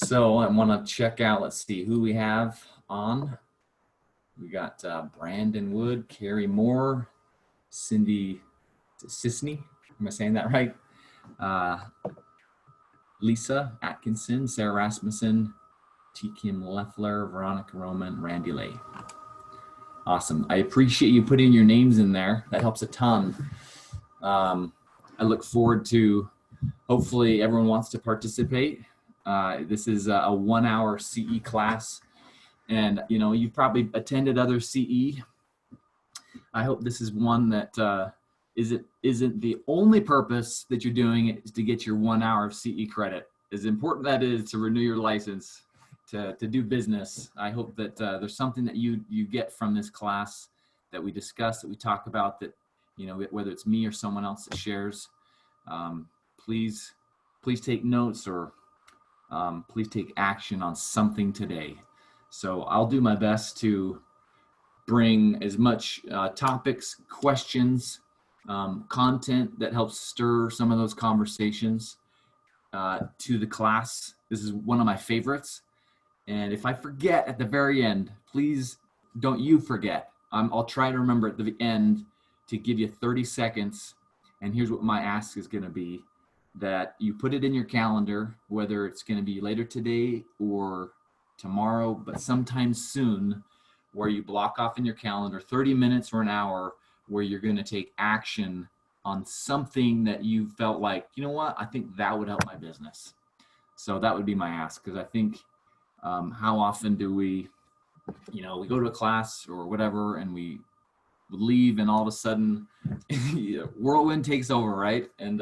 So I want to check out, let's see who we have on. We got Brandon Wood, Carrie Moore, Cindy Sisney. Am I saying that right? Uh, Lisa Atkinson, Sarah Rasmussen, T. Kim Leffler, Veronica Roman, Randy Lay. Awesome. I appreciate you putting your names in there. That helps a ton. I look forward to, hopefully everyone wants to participate. This is a 1 hour CE class. And, you know, you've probably attended other CE. I hope this is one that isn't the only purpose that you're doing it is to get your 1 hour of CE credit. As important that is to renew your license, to do business. I hope that there's something that you get from this class that we discuss, that we talk about, that, you know, whether it's me or someone else that shares. Please take notes, or please take action on something today. So I'll do my best to bring as much topics, questions, content that helps stir some of those conversations to the class. This is one of my favorites. And if I forget at the very end, please don't you forget. I'll try to remember at the end to give you 30 seconds. And here's what my ask is going to be, that you put it in your calendar, whether it's going to be later today or tomorrow, but sometime soon, where you block off in your calendar 30 minutes or an hour where you're going to take action on something that you felt like, you know what, I think that would help my business. So that would be my ask, because I think how often do we, you know, we go to a class or whatever and we leave and all of a sudden whirlwind takes over, right? And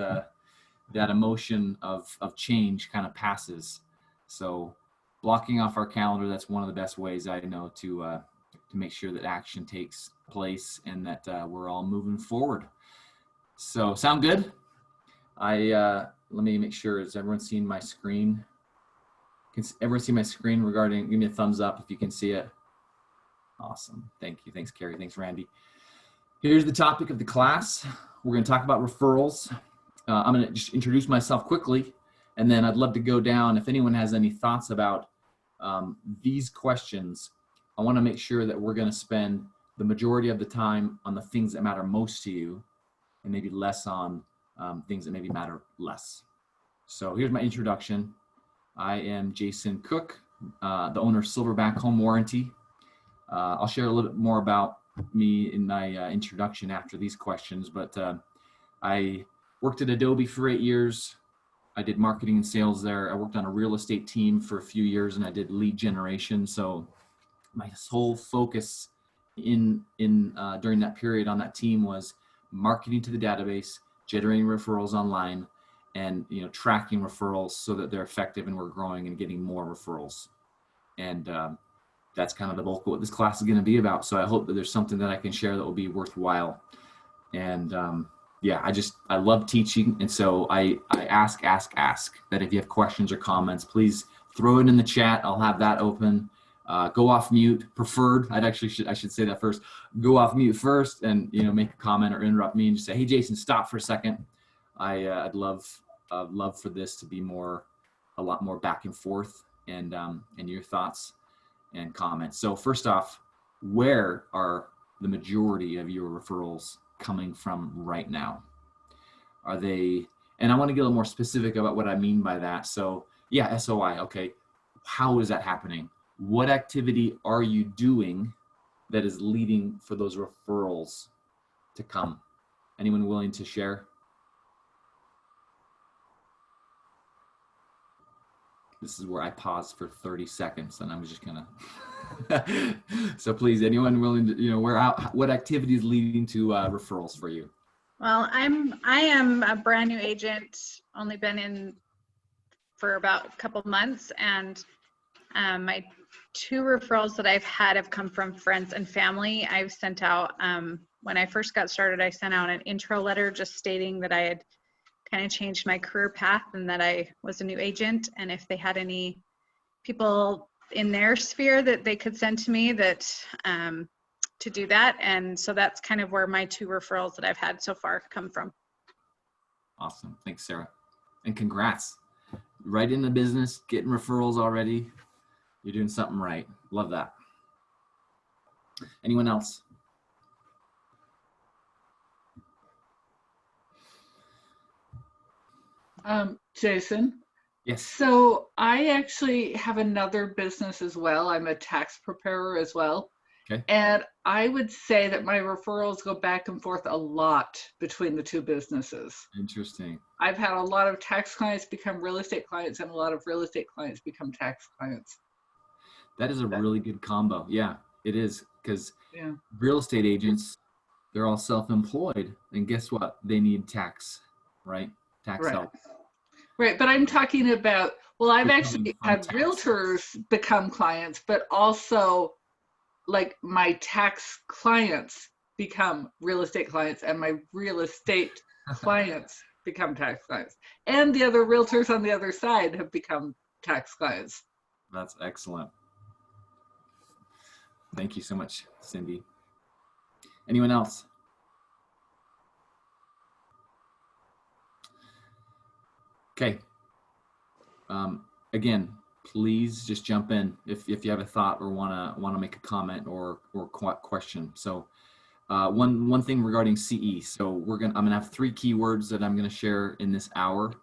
that emotion of change kind of passes. So blocking off our calendar, that's one of the best ways I know to make sure that action takes place and that we're all moving forward. So sound good? Let me make sure, has everyone seen my screen? Can everyone see my screen regarding, give me a thumbs up if you can see it. Awesome, thank you. Thanks, Carrie, thanks, Randy. Here's the topic of the class. We're gonna talk about referrals. I'm gonna just introduce myself quickly, and then I'd love to go down, if anyone has any thoughts about these questions. I wanna make sure that we're gonna spend the majority of the time on the things that matter most to you, and maybe less on things that maybe matter less. So here's my introduction. I am Jason Cook, the owner of Silverback Home Warranty. I'll share a little bit more about me in my introduction after these questions, but I worked at Adobe for 8 years. I did marketing and sales there. I worked on a real estate team for a few years, and I did lead generation. So my whole focus during that period on that team was marketing to the database, generating referrals online, and, you know, tracking referrals so that they're effective and we're growing and getting more referrals. And that's kind of the bulk of what this class is going to be about. So I hope that there's something that I can share that will be worthwhile. And yeah, I love teaching. And so I ask that if you have questions or comments, please throw it in the chat. I'll have that open. Go off mute, preferred. I should say that first. Go off mute first, and, you know, make a comment or interrupt me and just say, hey, Jason, stop for a second. I'd love for this to be a lot more back and forth, and your thoughts and comments. So first off, where are the majority of your referrals coming from right now? Are they, and I want to get a little more specific about what I mean by that. So yeah, SOI, okay. How is that happening? What activity are you doing that is leading for those referrals to come? Anyone willing to share? This is where I pause for 30 seconds, and I'm just gonna. So please, anyone willing to, you know, what activity is leading to referrals for you? Well, I am a brand new agent, only been in for about a couple months, and my 2 referrals that I've had have come from friends and family. I've sent out, when I first got started, I sent out an intro letter just stating that I had kind of changed my career path and that I was a new agent, and if they had any people in their sphere that they could send to me that to do that. And so that's kind of where my 2 referrals that I've had so far come from. Awesome. Thanks, Sarah. And congrats. right in the business, getting referrals already. You're doing something right. Love that. Anyone else? Jason. Yes. So I actually have another business as well. I'm a tax preparer as well. Okay. And I would say that my referrals go back and forth a lot between the two businesses. Interesting. I've had a lot of tax clients become real estate clients and a lot of real estate clients become tax clients. That is a really good combo. Yeah, it is. Because Yeah. real estate agents, they're all self-employed. And guess what? They need tax, right? Tax Right. help. Right. But I'm talking about, well, I've You're actually coming from had tax. realtors become clients, but also like my tax clients become real estate clients and my real estate clients become tax clients. And the other realtors on the other side have become tax clients. That's excellent. Thank you so much, Cindy. Anyone else? Okay. Again, please just jump in if you have a thought or wanna make a comment or question. So one thing regarding CE. So I'm gonna have 3 keywords that I'm gonna share in this hour.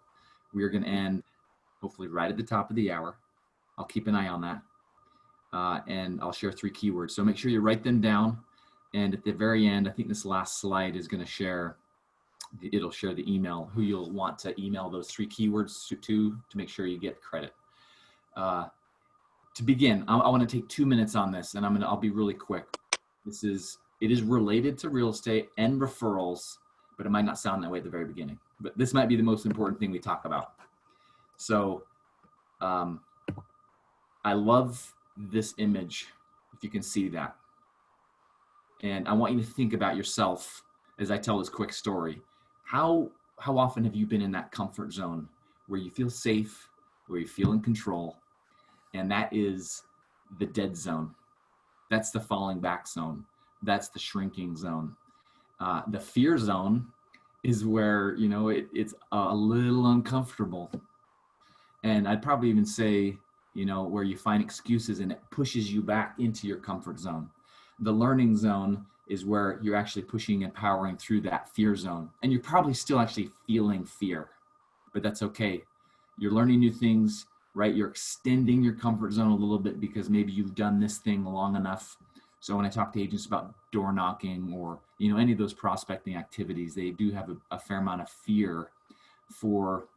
We are gonna end hopefully right at the top of the hour. I'll keep an eye on that. And I'll share 3 keywords. So make sure you write them down. And at the very end, I think this last slide is gonna share, it'll share the email, who you'll want to email those 3 keywords to make sure you get credit. To begin, I want to take 2 minutes on this, and I'll be really quick. It is related to real estate and referrals, but it might not sound that way at the very beginning. But this might be the most important thing we talk about. So, I love this image, if you can see that. And I want you to think about yourself as I tell this quick story. How often have you been in that comfort zone where you feel safe, where you feel in control? And that is the dead zone. That's the falling back zone. That's the shrinking zone. The fear zone is where, it's a little uncomfortable. And I'd probably even say, where you find excuses and it pushes you back into your comfort zone. The learning zone is where you're actually pushing and powering through that fear zone. And you're probably still actually feeling fear, but that's okay. You're learning new things, right? You're extending your comfort zone a little bit because maybe you've done this thing long enough. So when I talk to agents about door knocking or, any of those prospecting activities, they do have a fair amount of fear for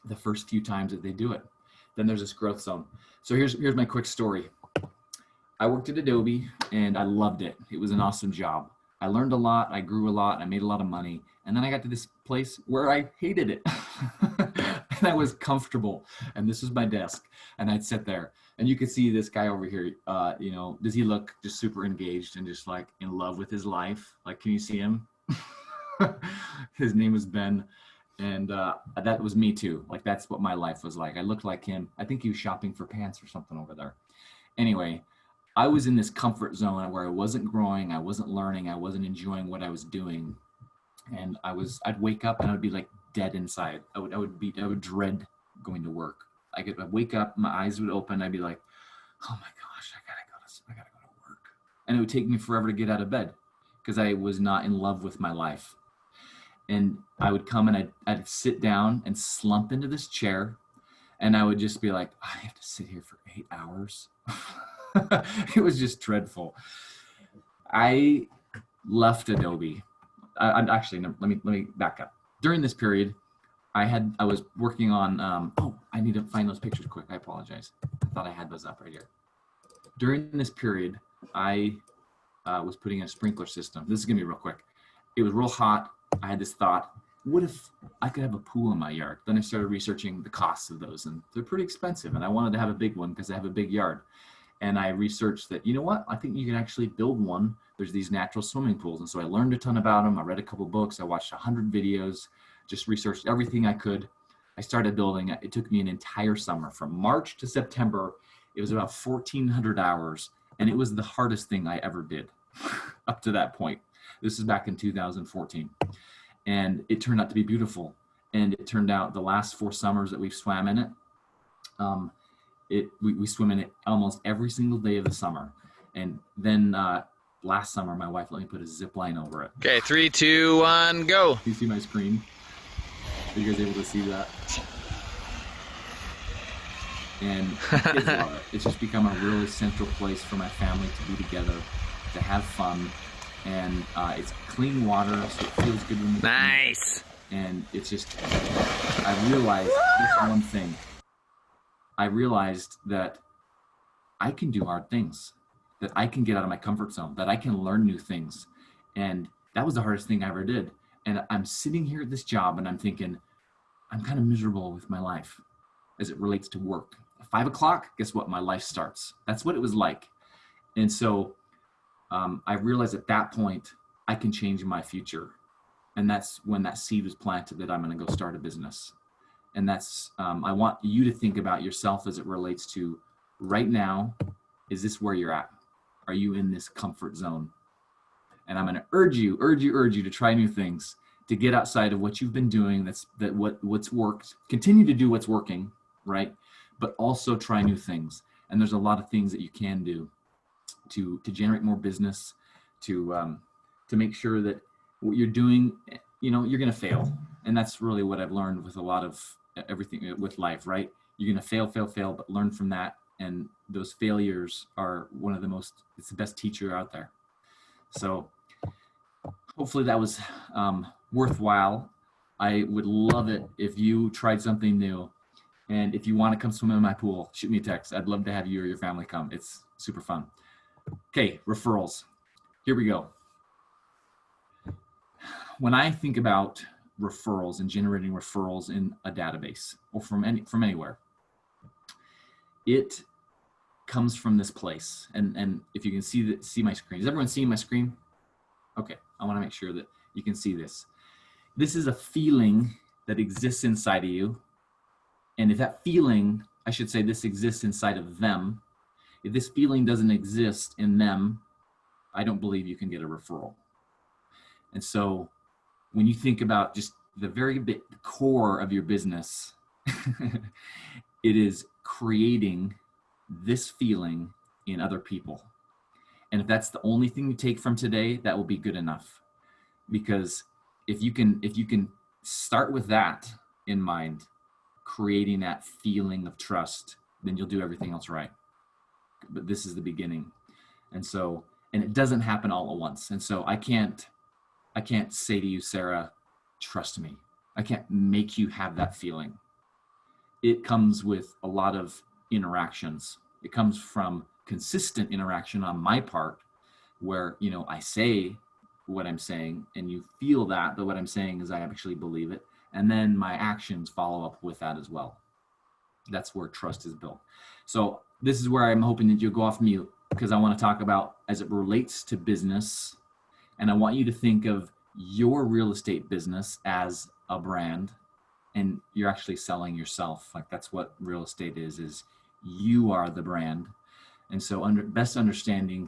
the first few times that they do it. Then there's this growth zone. So here's my quick story. I worked at Adobe and I loved it. It was an awesome job. I learned a lot, I grew a lot, I made a lot of money. And then I got to this place where I hated it. And I was comfortable. And this was my desk. And I'd sit there. And you could see this guy over here, does he look just super engaged and just like in love with his life? Like, can you see him? His name was Ben. And that was me too. Like, that's what my life was like. I looked like him. I think he was shopping for pants or something over there. Anyway, I was in this comfort zone where I wasn't growing, I wasn't learning, I wasn't enjoying what I was doing. And I'd wake up and I would be like dead inside. I would dread going to work. I'd wake up, my eyes would open, I'd be like, oh my gosh, I gotta go to work. And it would take me forever to get out of bed because I was not in love with my life. And I would come and I'd sit down and slump into this chair and I would just be like, I have to sit here for 8 hours. It was just dreadful. I left Adobe. I'm actually, let me back up. During this period, I was working on, I need to find those pictures quick. I apologize. I thought I had those up right here. During this period, I was putting in a sprinkler system. This is gonna be real quick. It was real hot. I had this thought, what if I could have a pool in my yard? Then I started researching the costs of those and they're pretty expensive. And I wanted to have a big one because I have a big yard. And I researched that, I think you can actually build one. There's these natural swimming pools. And so I learned a ton about them. I read a couple books. I watched 100 videos, just researched everything I could. I started building. It took me an entire summer from March to September. It was about 1,400 hours. And it was the hardest thing I ever did up to that point. This is back in 2014. And it turned out to be beautiful. And it turned out the last 4 summers that we've swam in it, we swim in it almost every single day of the summer. And then last summer, my wife let me put a zip line over it. Okay, 3, 2, 1, go. You see my screen? Are you guys able to see that? And the kids love it. It's just become a really central place for my family to be together, to have fun. And it's clean water, so it feels good when you Nice. And it's just, I realized this one thing. I realized that I can do hard things, that I can get out of my comfort zone, that I can learn new things. And that was the hardest thing I ever did. And I'm sitting here at this job and I'm thinking, I'm kind of miserable with my life as it relates to work. 5 o'clock, guess what? My life starts. That's what it was like. And so I realized at that point, I can change my future. And that's when that seed was planted that I'm going to go start a business. And that's, I want you to think about yourself as it relates to right now. Is this where you're at? Are you in this comfort zone? And I'm going to urge you to try new things, to get outside of what you've been doing. What's worked, continue to do what's working, right? But also try new things. And there's a lot of things that you can do to generate more business, to make sure that what you're doing, you're going to fail. And that's really what I've learned with a lot of everything with life, right? You're going to fail, but learn from that. And those failures are it's the best teacher out there. So hopefully that was worthwhile. I would love it if you tried something new. And if you want to come swim in my pool, shoot me a text. I'd love to have you or your family come. It's super fun. Okay, referrals. Here we go. When I think about referrals and generating referrals in a database or from anywhere, it comes from this place. And if you can see my screen, is everyone seeing my screen? Okay, I want to make sure that you can see this. This is a feeling that exists inside of you. And if that feeling, I should say this exists inside of them, if this feeling doesn't exist in them, I don't believe you can get a referral. And so when you think about just the very core of your business, it is creating this feeling in other people. And if that's the only thing you take from today, that will be good enough. Because if you can start with that in mind, creating that feeling of trust, then you'll do everything else right. But this is the beginning. And it doesn't happen all at once. And so I can't say to you, Sarah, trust me. I can't make you have that feeling. It comes with a lot of interactions. It comes from consistent interaction on my part where, I say what I'm saying and you feel that, but what I'm saying is I actually believe it. And then my actions follow up with that as well. That's where trust is built. So this is where I'm hoping that you'll go off mute, because I want to talk about as it relates to business. And I want you to think of your real estate business as a brand, and you're actually selling yourself. Like that's what real estate is you are the brand. And so best understanding,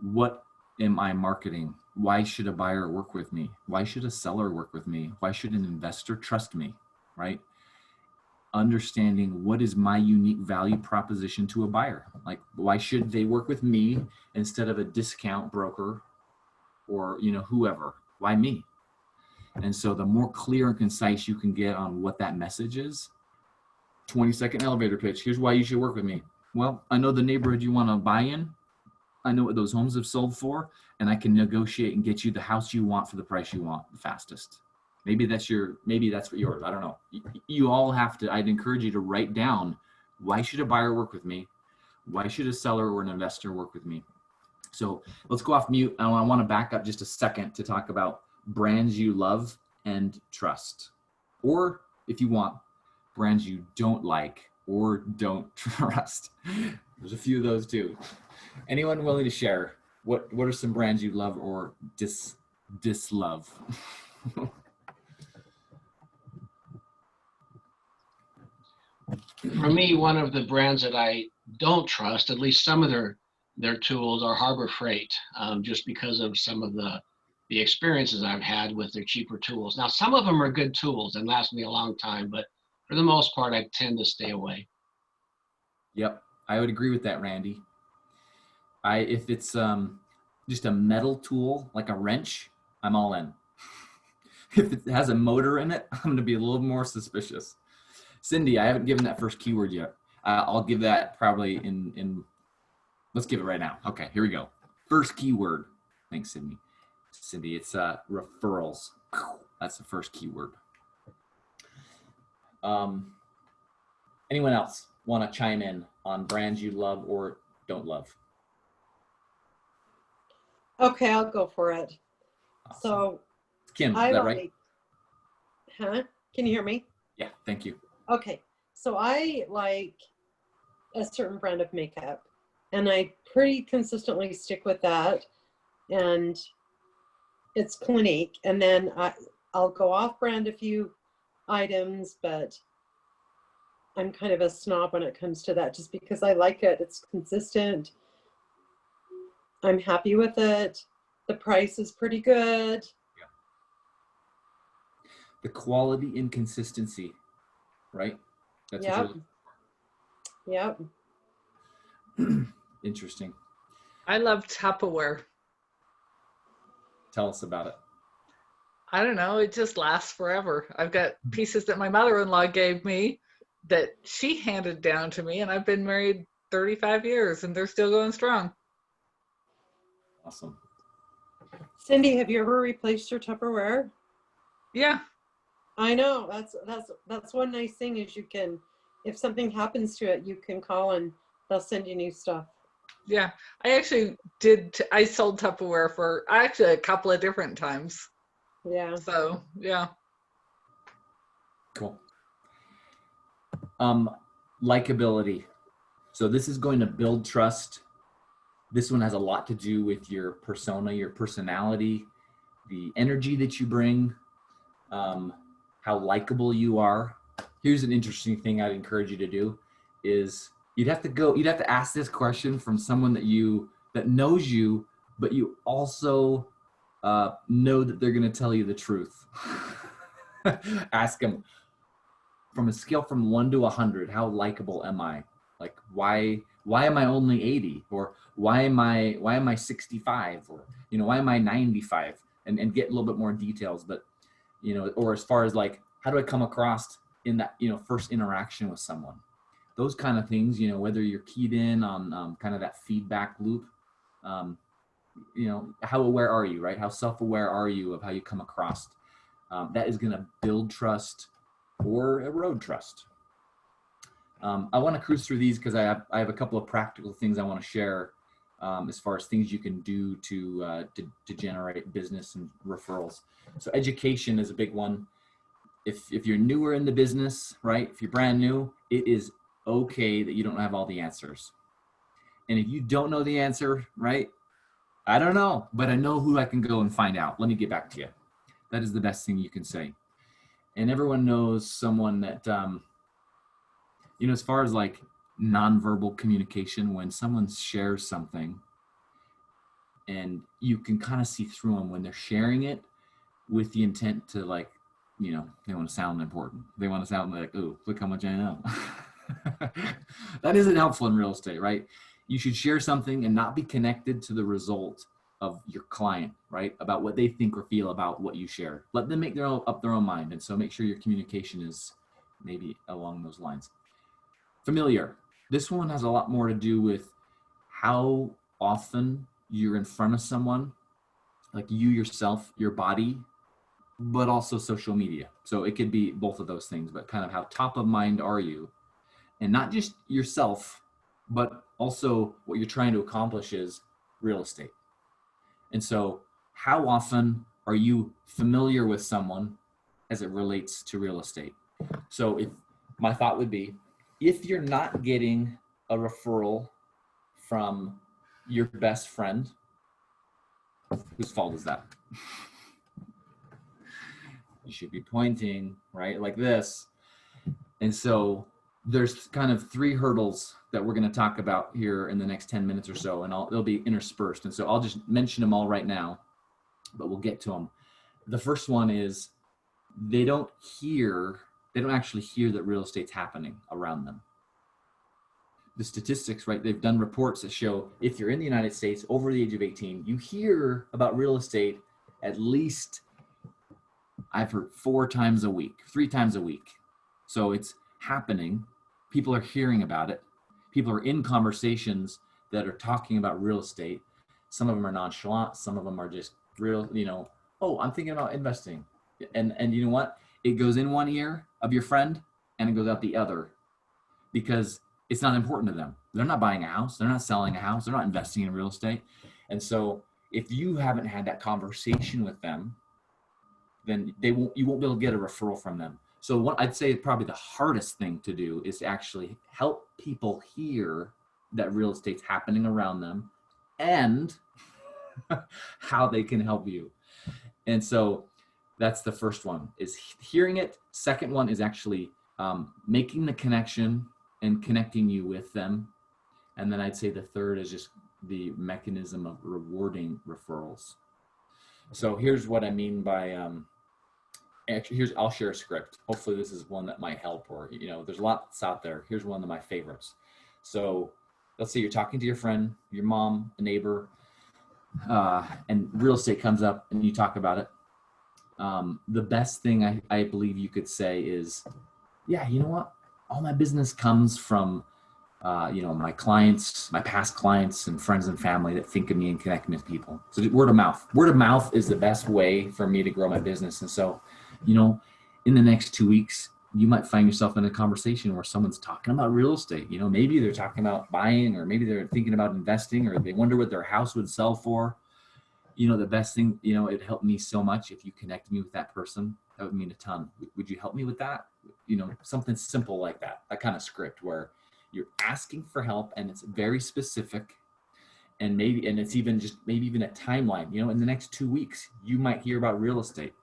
what am I marketing? Why should a buyer work with me? Why should a seller work with me? Why should an investor trust me, right? Understanding what is my unique value proposition to a buyer. Like, why should they work with me instead of a discount broker or, whoever? Why me? And so the more clear and concise you can get on what that message is, 20-second elevator pitch. Here's why you should work with me. Well, I know the neighborhood you want to buy in. I know what those homes have sold for, and I can negotiate and get you the house you want for the price you want the fastest. Maybe that's what yours. I don't know. You all have to, I'd encourage you to write down, why should a buyer work with me? Why should a seller or an investor work with me? So let's go off mute. I want to back up just a second to talk about brands you love and trust. Or if you want, brands you don't like or don't trust. There's a few of those too. Anyone willing to share? What are some brands you love or dislove? For me, one of the brands that I don't trust, at least some of their tools, are Harbor Freight, just because of some of the the experiences I've had with their cheaper tools. Now, some of them are good tools and last me a long time, but for the most part, I tend to stay away. Yep, I would agree with that, Randy. If it's just a metal tool like a wrench, I'm all in. If it has a motor in it, I'm going to be a little more suspicious. Cindy, I haven't given that first keyword yet. I'll give that probably in. Let's give it right now. Okay, here we go. First keyword. Thanks, Cindy. Cindy, it's referrals. That's the first keyword. Anyone else want to chime in on brands you love or don't love? Okay, I'll go for it. Awesome. So Kim, is I that like, right? huh? Can you hear me? Yeah, thank you. Okay, so I like a certain brand of makeup, and I pretty consistently stick with that, and it's Clinique. And then I'll go off brand a few items, but I'm kind of a snob when it comes to that, just because I like it. It's consistent. I'm happy with it. The price is pretty good. The quality and consistency, right? That's Yep. Yep. Interesting. I love Tupperware. Tell us about it. I don't know. It just lasts forever. I've got pieces that my mother-in-law gave me that she handed down to me, and I've been married 35 years, and they're still going strong. Awesome. Cindy, have you ever replaced your Tupperware? Yeah. I know. That's one nice thing is you can, if something happens to it, you can call and they'll send you new stuff. Yeah. I actually I sold Tupperware for actually a couple of different times. Yeah. So, yeah. Cool. Likability. So this is going to build trust. This one has a lot to do with your persona, your personality, the energy that you bring, how likable you are. Here's an interesting thing I'd encourage you to do is you'd have to ask this question from someone that knows you, but you also know that they're going to tell you the truth. Ask them from a scale from 1 to 100, how likable am I? Like, why am I only 80? Or why am I 65? Or, why am I 95? And get a little bit more details, but, or as far as like, how do I come across in that, first interaction with someone? Those kind of things, whether you're keyed in on kind of that feedback loop, how aware are you, right? How self-aware are you of how you come across? That is going to build trust or erode trust. I want to cruise through these because I have a couple of practical things I want to share as far as things you can do to generate business and referrals. So education is a big one. If you're newer in the business, right? If you're brand new, it is okay that you don't have all the answers. And if you don't know the answer, right? I don't know, but I know who I can go and find out. Let me get back to you. That is the best thing you can say. And everyone knows someone that, as far as like nonverbal communication, when someone shares something and you can kind of see through them when they're sharing it with the intent to like, they want to sound important. They want to sound like, oh, look how much I know. That isn't helpful in real estate, right? You should share something and not be connected to the result of your client, right? About what they think or feel about what you share. Let them make up their own mind. And so make sure your communication is maybe along those lines. Familiar. This one has a lot more to do with how often you're in front of someone, like you yourself, your body, but also social media. So it could be both of those things, but kind of how top of mind are you? And not just yourself, but also what you're trying to accomplish is real estate. And so how often are you familiar with someone as it relates to real estate? So if my thought would be, if you're not getting a referral from your best friend, whose fault is that? You should be pointing, right? Like this. And so there's kind of 3 hurdles that we're going to talk about here in the next 10 minutes or so, and they'll be interspersed. And so I'll just mention them all right now. but we'll get to them. The first one is they don't actually hear that real estate's happening around them. The statistics, right? They've done reports that show if you're in the United States over the age of 18, you hear about real estate at least, I've heard 4 times a week, 3 times a week. So it's happening. People are hearing about it. People are in conversations that are talking about real estate. Some of them are nonchalant. Some of them are just real, oh, I'm thinking about investing. And you know what? It goes in one ear of your friend and it goes out the other because it's not important to them. They're not buying a house. They're not selling a house. They're not investing in real estate. And so if you haven't had that conversation with them, then you won't be able to get a referral from them. So what I'd say probably the hardest thing to do is to actually help people hear that real estate's happening around them and how they can help you. And so that's the first one, is hearing it. Second one is actually making the connection and connecting you with them. And then I'd say the third is just the mechanism of rewarding referrals. So here's what I mean by, actually, I'll share a script. Hopefully this is one that might help, or, there's lots out there. Here's one of my favorites. So let's say you're talking to your friend, your mom, a neighbor, and real estate comes up and you talk about it. The best thing I believe you could say is, yeah, you know what? All my business comes from, my clients, my past clients and friends and family that think of me and connect me with people. So word of mouth. Word of mouth is the best way for me to grow my business. And so, in the next 2 weeks, you might find yourself in a conversation where someone's talking about real estate. Maybe they're talking about buying, or maybe they're thinking about investing, or they wonder what their house would sell for. The best thing, it helped me so much. If you connect me with that person, that would mean a ton. Would you help me with that? Something simple like that kind of script where you're asking for help and it's very specific, and it's even even a timeline. In the next 2 weeks, you might hear about real estate.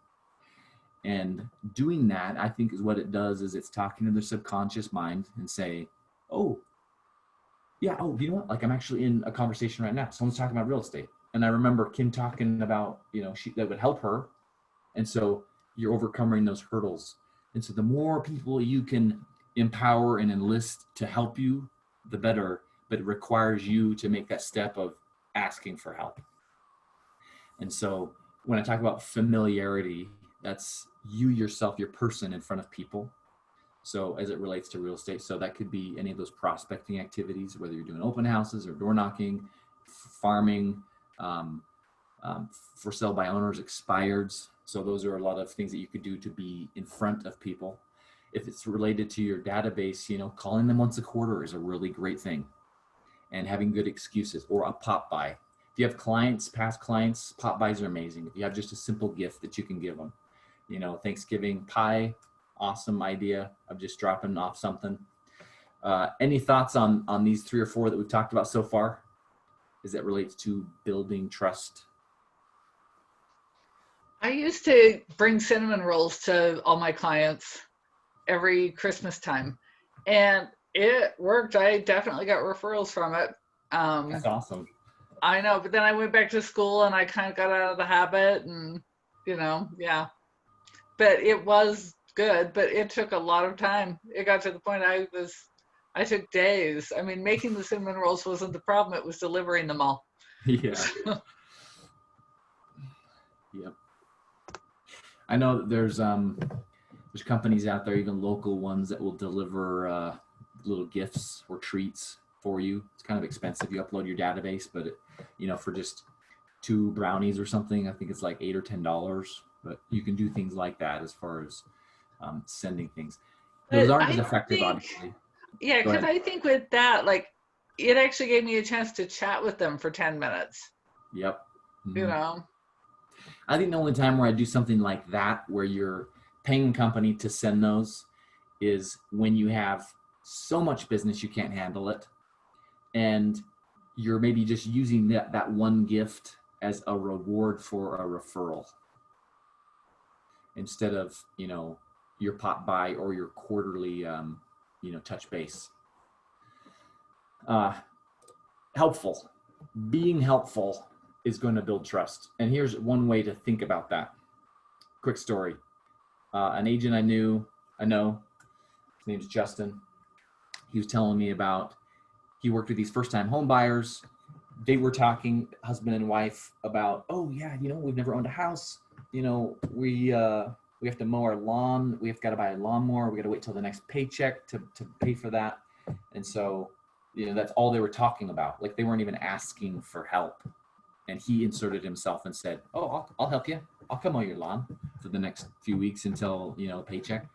And doing that, I think, is what it does, is it's talking to their subconscious mind and say, oh, yeah, oh, you know what? Like, I'm actually in a conversation right now. Someone's talking about real estate. And I remember Kim talking about, that would help her. And so you're overcoming those hurdles. And so the more people you can empower and enlist to help you, the better. But it requires you to make that step of asking for help. And so when I talk about familiarity, that's you yourself, your person in front of people. So as it relates to real estate, so that could be any of those prospecting activities, whether you're doing open houses or door knocking, farming, for sale by owners, expireds. So those are a lot of things that you could do to be in front of people. If it's related to your database, calling them once a quarter is a really great thing, and having good excuses, or a pop by. If you have clients, past clients, pop buys are amazing. If you have just a simple gift that you can give them, Thanksgiving pie, awesome idea of just dropping off something. Any thoughts on these 3 or 4 that we've talked about so far, as it relates to building trust? I used to bring cinnamon rolls to all my clients every Christmas time, and it worked. I definitely got referrals from it. That's awesome. I know, but then I went back to school and I kind of got out of the habit, and yeah. But it was good, but it took a lot of time. It got to the point I took days. I mean, making the cinnamon rolls wasn't the problem. It was delivering them all. Yeah. Yep. I know that there's companies out there, even local ones, that will deliver little gifts or treats for you. It's kind of expensive. You upload your database, but for just 2 brownies or something, I think it's like $8 or $10. But you can do things like that as far as sending things. Those aren't as effective, obviously. Yeah, because I think with that, like, it actually gave me a chance to chat with them for 10 minutes. Yep. Mm-hmm. I think the only time where I do something like that, where you're paying a company to send those, is when you have so much business you can't handle it, and you're maybe just using that one gift as a reward for a referral, instead of your pop by or your quarterly touch base. Helpful. Being helpful is going to build trust. And here's one way to think about that. Quick story. An agent I know, his name's Justin. He was telling me about, he worked with these first-time home buyers. They were talking, husband and wife, about, oh yeah, we've never owned a house. We have to mow our lawn. We've got to buy a lawnmower. We got to wait till the next paycheck to pay for that. And so, that's all they were talking about. Like, they weren't even asking for help. And he inserted himself and said, oh, I'll help you. I'll come mow your lawn for the next few weeks until, paycheck.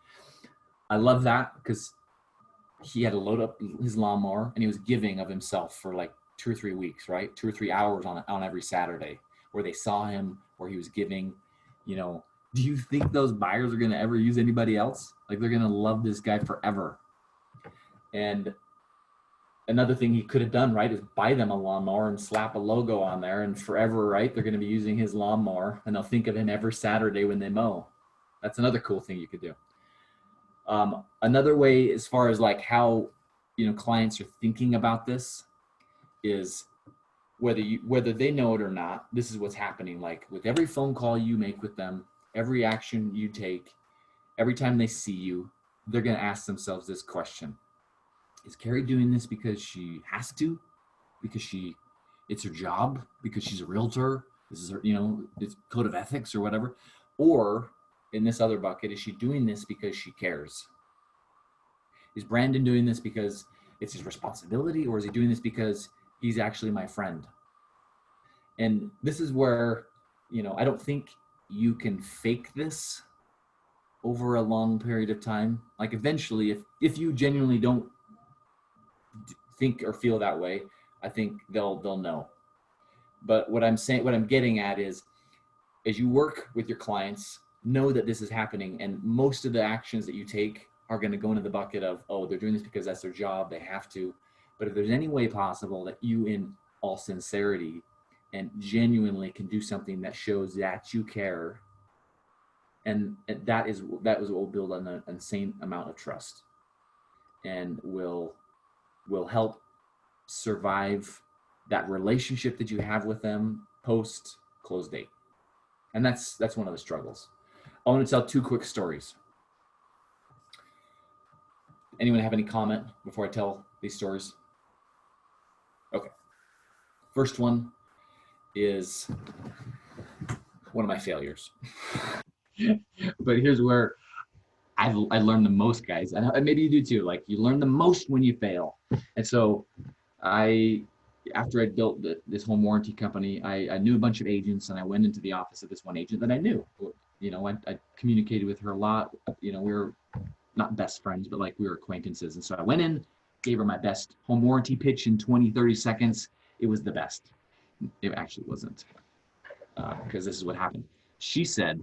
I love that, because he had to load up his lawnmower and he was giving of himself for like 2 or 3 weeks, right? 2 or 3 hours on every Saturday, where they saw him, where he was giving. Do you think those buyers are going to ever use anybody else? Like, they're going to love this guy forever. And another thing he could have done, right, is buy them a lawnmower and slap a logo on there, and forever, right, they're going to be using his lawnmower and they'll think of him every Saturday when they mow. That's another cool thing you could do. Another way, as far as like how, clients are thinking about this, is whether they know it or not, this is what's happening. Like, with every phone call you make with them, every action you take, every time they see you, they're going to ask themselves this question: is Carrie doing this because she has to, because it's her job, because she's a realtor, this is her, it's code of ethics or whatever? Or in this other bucket, is she doing this because she cares? Is Brandon doing this because it's his responsibility, or is he doing this because he's actually my friend? And this is where, I don't think you can fake this over a long period of time. Like, eventually, if you genuinely don't think or feel that way, I think they'll know. But what I'm getting at is, as you work with your clients, know that this is happening, and most of the actions that you take are going to go into the bucket of, oh, they're doing this because that's their job, they have to. But if there's any way possible that you, in all sincerity and genuinely, can do something that shows that you care, and that is what will build an insane amount of trust, and will help survive that relationship that you have with them post close date. And that's one of the struggles. I want to tell 2 quick stories. Anyone have any comment before I tell these stories? Okay. First one is one of my failures. But here's where I learned the most, guys. And maybe you do too. Like, you learn the most when you fail. And so after I built this home warranty company, I knew a bunch of agents, and I went into the office of this one agent that I knew. I communicated with her a lot. We were not best friends, but like, we were acquaintances. And so I went in, gave her my best home warranty pitch in 20-30 seconds. It was the best. It actually wasn't, because this is what happened. She said,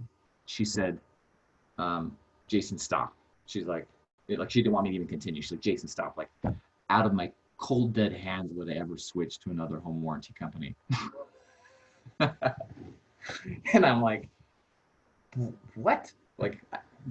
Jason, stop. She's like she didn't want me to even continue. She's like, Jason, stop. Like, out of my cold dead hands would I ever switch to another home warranty company. And I'm like, what? Like,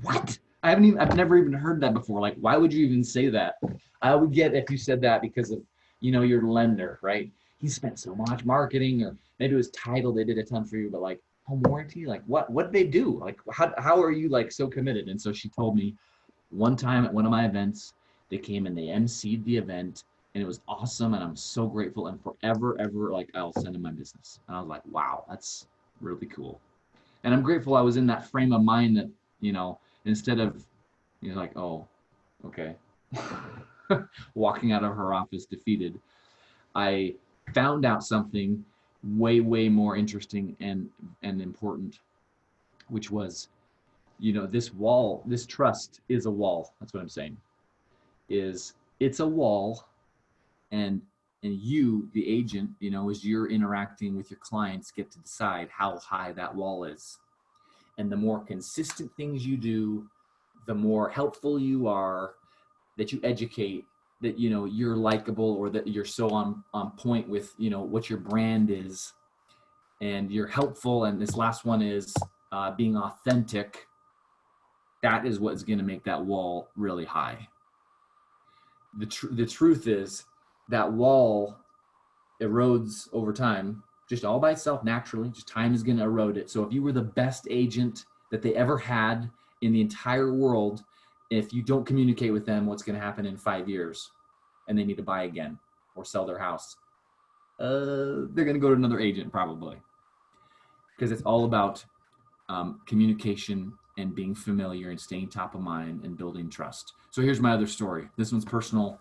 what? I've never even heard that before. Like, why would you even say that? I would get if you said that because of, your lender, right? He spent so much marketing, or maybe it was title, they did a ton for you, but like, home warranty, like what did they do? Like, how are you like so committed? And so she told me one time at one of my events, they came and they emceed the event, and it was awesome, and I'm so grateful, and forever ever, like, I'll send them my business. And I was like, wow, that's really cool. And I'm grateful I was in that frame of mind that, instead of, like, oh, okay, walking out of her office defeated, I found out something way more interesting and important, which was, this trust is a wall. That's what I'm saying. It's a wall, and you, the agent, as you're interacting with your clients, get to decide how high that wall is. And the more consistent things you do, the more helpful you are, that you educate, that you're likable, or that you're so on point with what your brand is, and you're helpful. And this last one is being authentic. That is what's going to make that wall really high. The truth is that wall erodes over time, just all by itself naturally. Just time is going to erode it. So if you were the best agent that they ever had in the entire world, if you don't communicate with them, what's going to happen in 5 years and they need to buy again or sell their house? They're going to go to another agent probably, because it's all about communication and being familiar and staying top of mind and building trust. So here's my other story. This one's personal,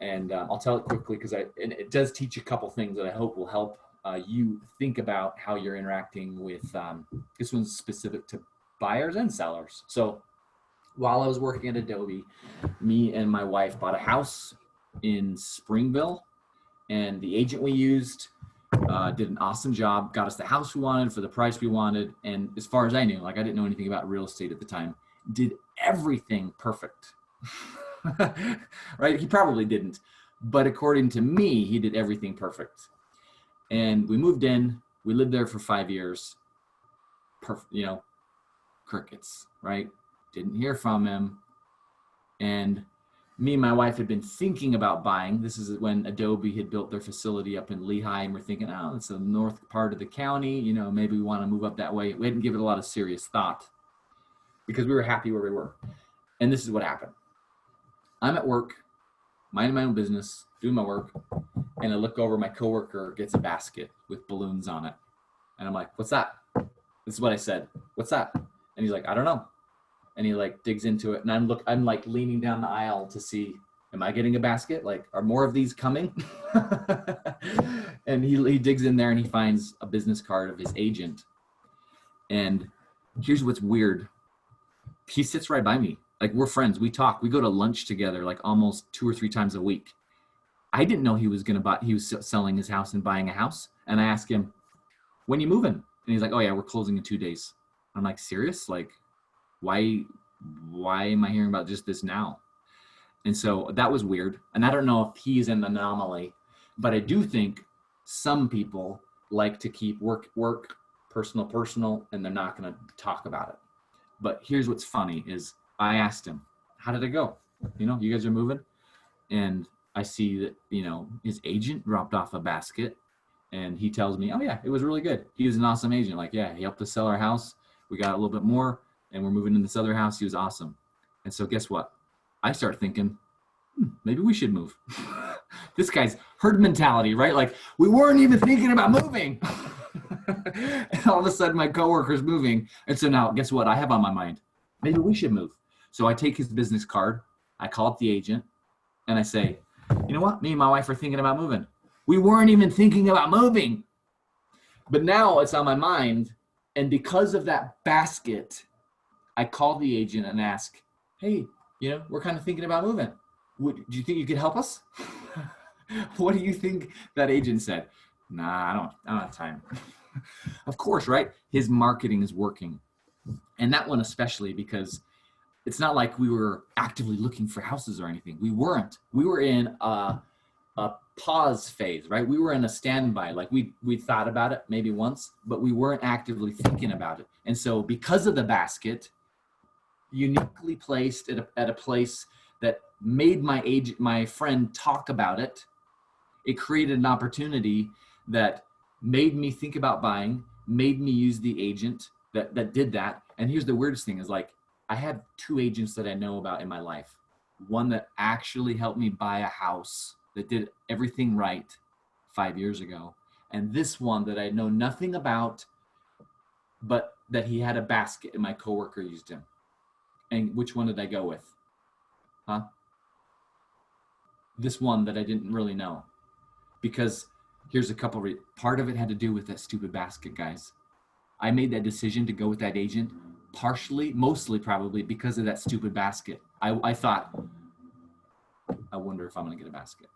and I'll tell it quickly because it does teach a couple things that I hope will help you think about how you're interacting with. This one's specific to buyers and sellers. So while I was working at Adobe, me and my wife bought a house in Springville, and the agent we used did an awesome job, got us the house we wanted for the price we wanted. And as far as I knew, like I didn't know anything about real estate at the time, did everything perfect. Right? He probably didn't, but according to me, he did everything perfect. And we moved in, we lived there for 5 years. You know, crickets, right? Didn't hear from him. And me and my wife had been thinking about buying. This is when Adobe had built their facility up in Lehigh, and we're thinking, oh, it's the north part of the county. You know, maybe we want to move up that way. We didn't give it a lot of serious thought because we were happy where we were. And this is what happened. I'm at work, minding my own business, doing my work, and I look over, my coworker gets a basket with balloons on it. And I'm like, what's that? This is what I said. What's that? And he's like, I don't know. And he like digs into it, and I'm like leaning down the aisle to see, am I getting a basket? Like, are more of these coming? And he digs in there and he finds a business card of his agent. And here's what's weird. He sits right by me. Like, we're friends. We talk. We go to lunch together like almost 2 or 3 times a week. I didn't know he was selling his house and buying a house. And I asked him, when you moving? And he's like, oh yeah, we're closing in 2 days. I'm like, serious? Like, why am I hearing about just this now? And so that was weird. And I don't know if he's an anomaly, but I do think some people like to keep work, personal, and they're not going to talk about it. But here's what's funny is I asked him, how did it go? You know, you guys are moving? And I see that, you know, his agent dropped off a basket, and he tells me, oh yeah, it was really good. He was an awesome agent. Like, yeah, he helped us sell our house. We got a little bit more, and we're moving in this other house. He was awesome. And so guess what? I start thinking, maybe we should move. This guy's herd mentality, right? Like, we weren't even thinking about moving. And all of a sudden my coworker's moving. And so now guess what I have on my mind? Maybe we should move. So I take his business card, I call up the agent, and I say, you know what? Me and my wife are thinking about moving. We weren't even thinking about moving. But now it's on my mind. And because of that basket, I call the agent and ask, hey, you know, we're kind of thinking about moving. Do you think you could help us? What do you think that agent said? Nah, I don't have time. Of course, right? His marketing is working. And that one especially, because it's not like we were actively looking for houses or anything. We weren't. We were in a pause phase, right? We were in a standby. Like we thought about it maybe once, but we weren't actively thinking about it. And so because of the basket, uniquely placed at a place that made my friend talk about it, it created an opportunity that made me think about buying, made me use the agent that did that. And here's the weirdest thing is, like, I have 2 agents that I know about in my life. One that actually helped me buy a house, that did everything right 5 years ago. And this one that I know nothing about, but that he had a basket and my coworker used him. And which one did I go with? Huh? This one that I didn't really know. Because here's a couple, part of it had to do with that stupid basket, guys. I made that decision to go with that agent mostly probably because of that stupid basket. I thought, I wonder if I'm gonna get a basket.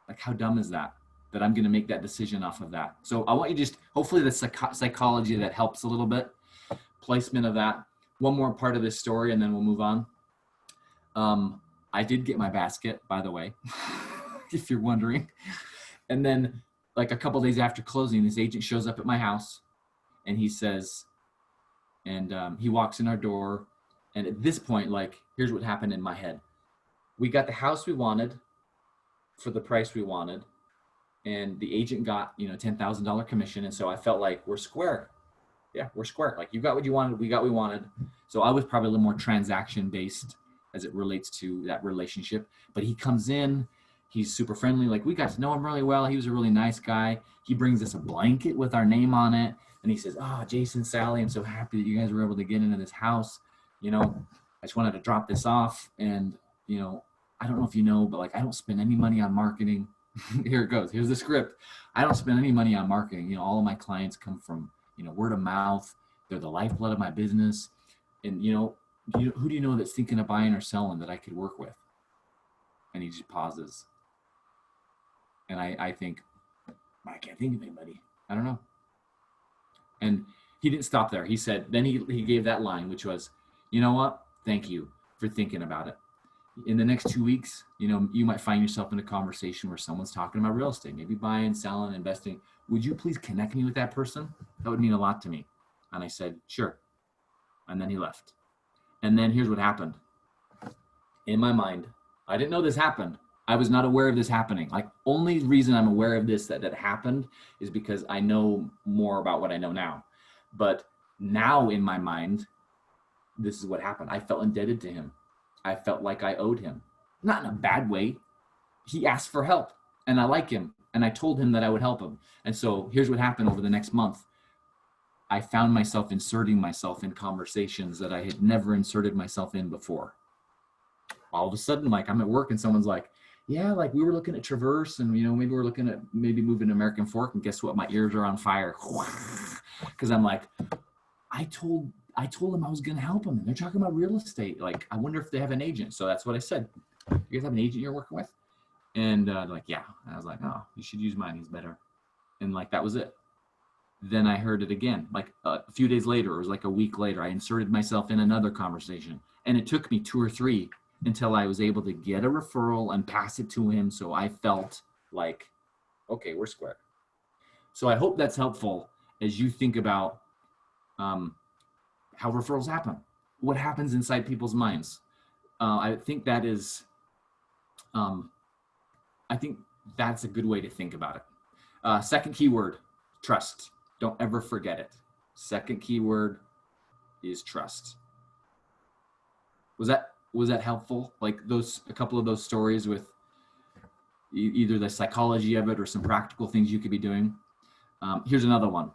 Like, how dumb is that I'm gonna make that decision off of that? So I want you just, hopefully the psychology that helps a little bit, placement of that. One more part of this story and then we'll move on. I did get my basket, by the way, if you're wondering. And then like a couple days after closing, this agent shows up at my house and he says, and he walks in our door. And at this point, like, here's what happened in my head. We got the house we wanted for the price we wanted. and the agent got, you know, $10,000 commission. And so I felt like we're square. Yeah, we're square. Like you got what you wanted, we got what we wanted. So I was probably a little more transaction based as it relates to that relationship. But he comes in, he's super friendly. Like we got to know him really well. He was a really nice guy. He brings us a blanket with our name on it. And he says, "Oh, Jason, Sally, I'm so happy that you guys were able to get into this house. You know, I just wanted to drop this off. And, you know, I don't know if you know, but like I don't spend any money on marketing." Here it goes. Here's the script. I don't spend any money on marketing. You know, all of my clients come from, you know, word of mouth. They're the lifeblood of my business. And, you know, who do you know that's thinking of buying or selling that I could work with? And he just pauses. And I think, I can't think of anybody. I don't know. And he didn't stop there. He said, then he gave that line, which was, "You know what? Thank you for thinking about it. In the next 2 weeks, you know, you might find yourself in a conversation where someone's talking about real estate, maybe buying, selling, investing. Would you please connect me with that person? That would mean a lot to me." And I said, "Sure." And then he left. And then here's what happened. In my mind, I didn't know this happened. I was not aware of this happening. Like, only reason I'm aware of this that happened is because I know more about what I know now. But now in my mind, this is what happened. I felt indebted to him. I felt like I owed him. Not in a bad way. He asked for help and I like him. And I told him that I would help him. And so here's what happened over the next month. I found myself inserting myself in conversations that I had never inserted myself in before. All of a sudden, like I'm at work and someone's like, "Yeah, like we were looking at Traverse and, you know, maybe we're looking at maybe moving to American Fork." And guess what? My ears are on fire. Because I'm like, I told him I was going to help him. And they're talking about real estate. Like, I wonder if they have an agent. So that's what I said. "You guys have an agent you're working with?" And they're like, "Yeah." And I was like, "Oh, you should use mine. He's better." And like, that was it. Then I heard it again, like a few days later, it was like a week later, I inserted myself in another conversation. And it took me 2 or 3 until I was able to get a referral and pass it to him. So I felt like, okay, we're square. So I hope that's helpful as you think about how referrals happen, what happens inside people's minds. I think that is, I think that's a good way to think about it. Second keyword, trust. Don't ever forget it. Second keyword is trust. Was that helpful? Like a couple of those stories with either the psychology of it or some practical things you could be doing. Here's another one,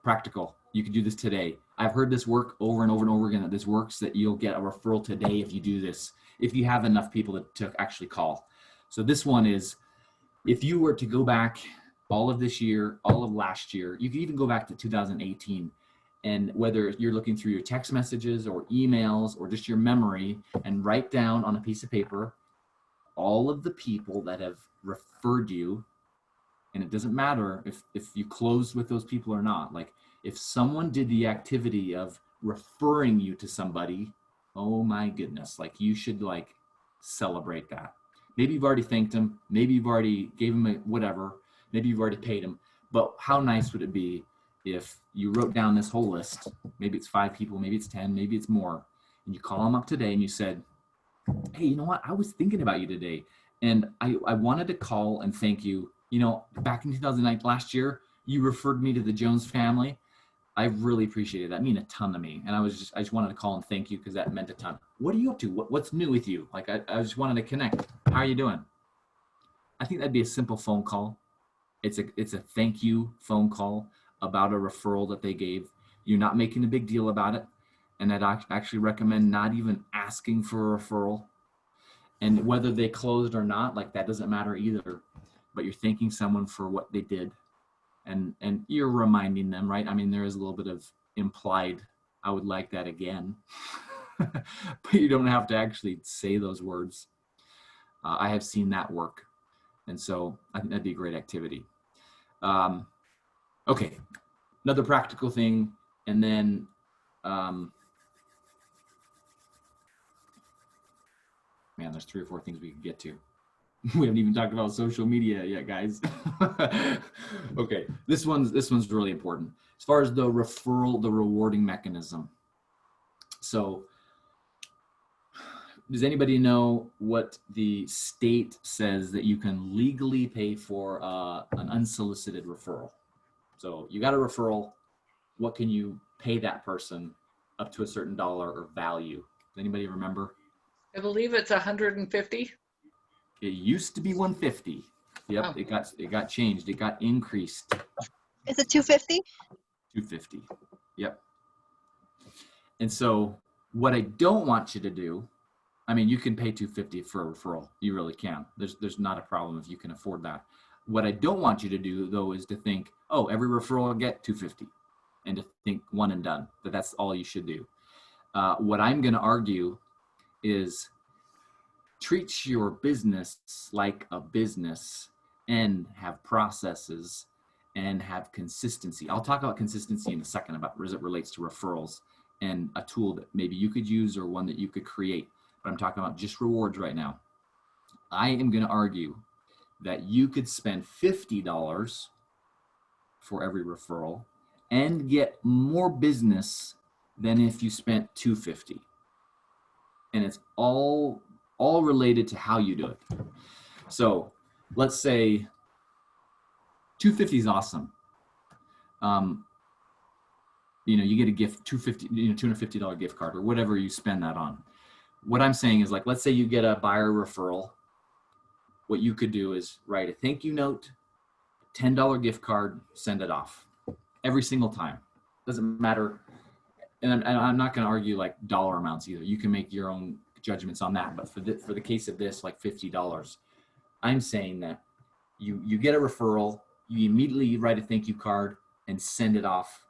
practical. You could do this today. I've heard this work over and over and over again, that this works, that you'll get a referral today if you do this, if you have enough people to actually call. So this one is, if you were to go back all of this year, all of last year, you could even go back to 2018, and whether you're looking through your text messages or emails or just your memory, and write down on a piece of paper all of the people that have referred you. And it doesn't matter if you closed with those people or not. Like, if someone did the activity of referring you to somebody, oh my goodness, like you should like celebrate that. Maybe you've already thanked them. Maybe you've already gave them whatever. Maybe you've already paid them. But how nice would it be if you wrote down this whole list? Maybe it's 5 people, maybe it's 10, maybe it's more. And you call them up today and you said, "Hey, you know what? I was thinking about you today. And I wanted to call and thank you. You know, back in 2009, last year, you referred me to the Jones family. I really appreciated that. It meant a ton to me. And I just wanted to call and thank you because that meant a ton. What are you up to? What's new with you? Like, I just wanted to connect. How are you doing?" I think that'd be a simple phone call. It's a thank you phone call about a referral that they gave. You're not making a big deal about it. And I'd actually recommend not even asking for a referral. And whether they closed or not, like that doesn't matter either. But you're thanking someone for what they did. And you're reminding them, right? I mean, there is a little bit of implied, "I would like that again." But you don't have to actually say those words. I have seen that work. And so I think that'd be a great activity. Okay, another practical thing. And then, man, there's 3 or 4 things we could get to. We haven't even talked about social media yet, guys. Okay, this one's really important. As far as the referral, the rewarding mechanism. So does anybody know what the state says that you can legally pay for an unsolicited referral? So you got a referral. What can you pay that person up to a certain dollar or value? Does anybody remember? I believe it's 150. It used to be 150. Yep, Oh. it got changed. It got increased. Is it 250? 250. Yep. And so what I don't want you to do, I mean, you can pay 250 for a referral. You really can. There's not a problem if you can afford that. What I don't want you to do though is to think, oh, every referral will get 250, and to think one and done. That's all you should do. What I'm going to argue is treat your business like a business and have processes and have consistency. I'll talk about consistency in a second about as it relates to referrals and a tool that maybe you could use or one that you could create. But I'm talking about just rewards right now. I am going to argue that you could spend $50 for every referral and get more business than if you spent $250. And it's all related to how you do it. So let's say $250 is awesome. You get a gift, $250 gift card or whatever you spend that on. What I'm saying is, like, let's say you get a buyer referral. What you could do is write a thank you note, $10 gift card, send it off every single time. Doesn't matter. And I'm not going to argue like dollar amounts either. You can make your own judgments on that. But for the case of this, like $50, I'm saying that you get a referral, you immediately write a thank you card and send it off.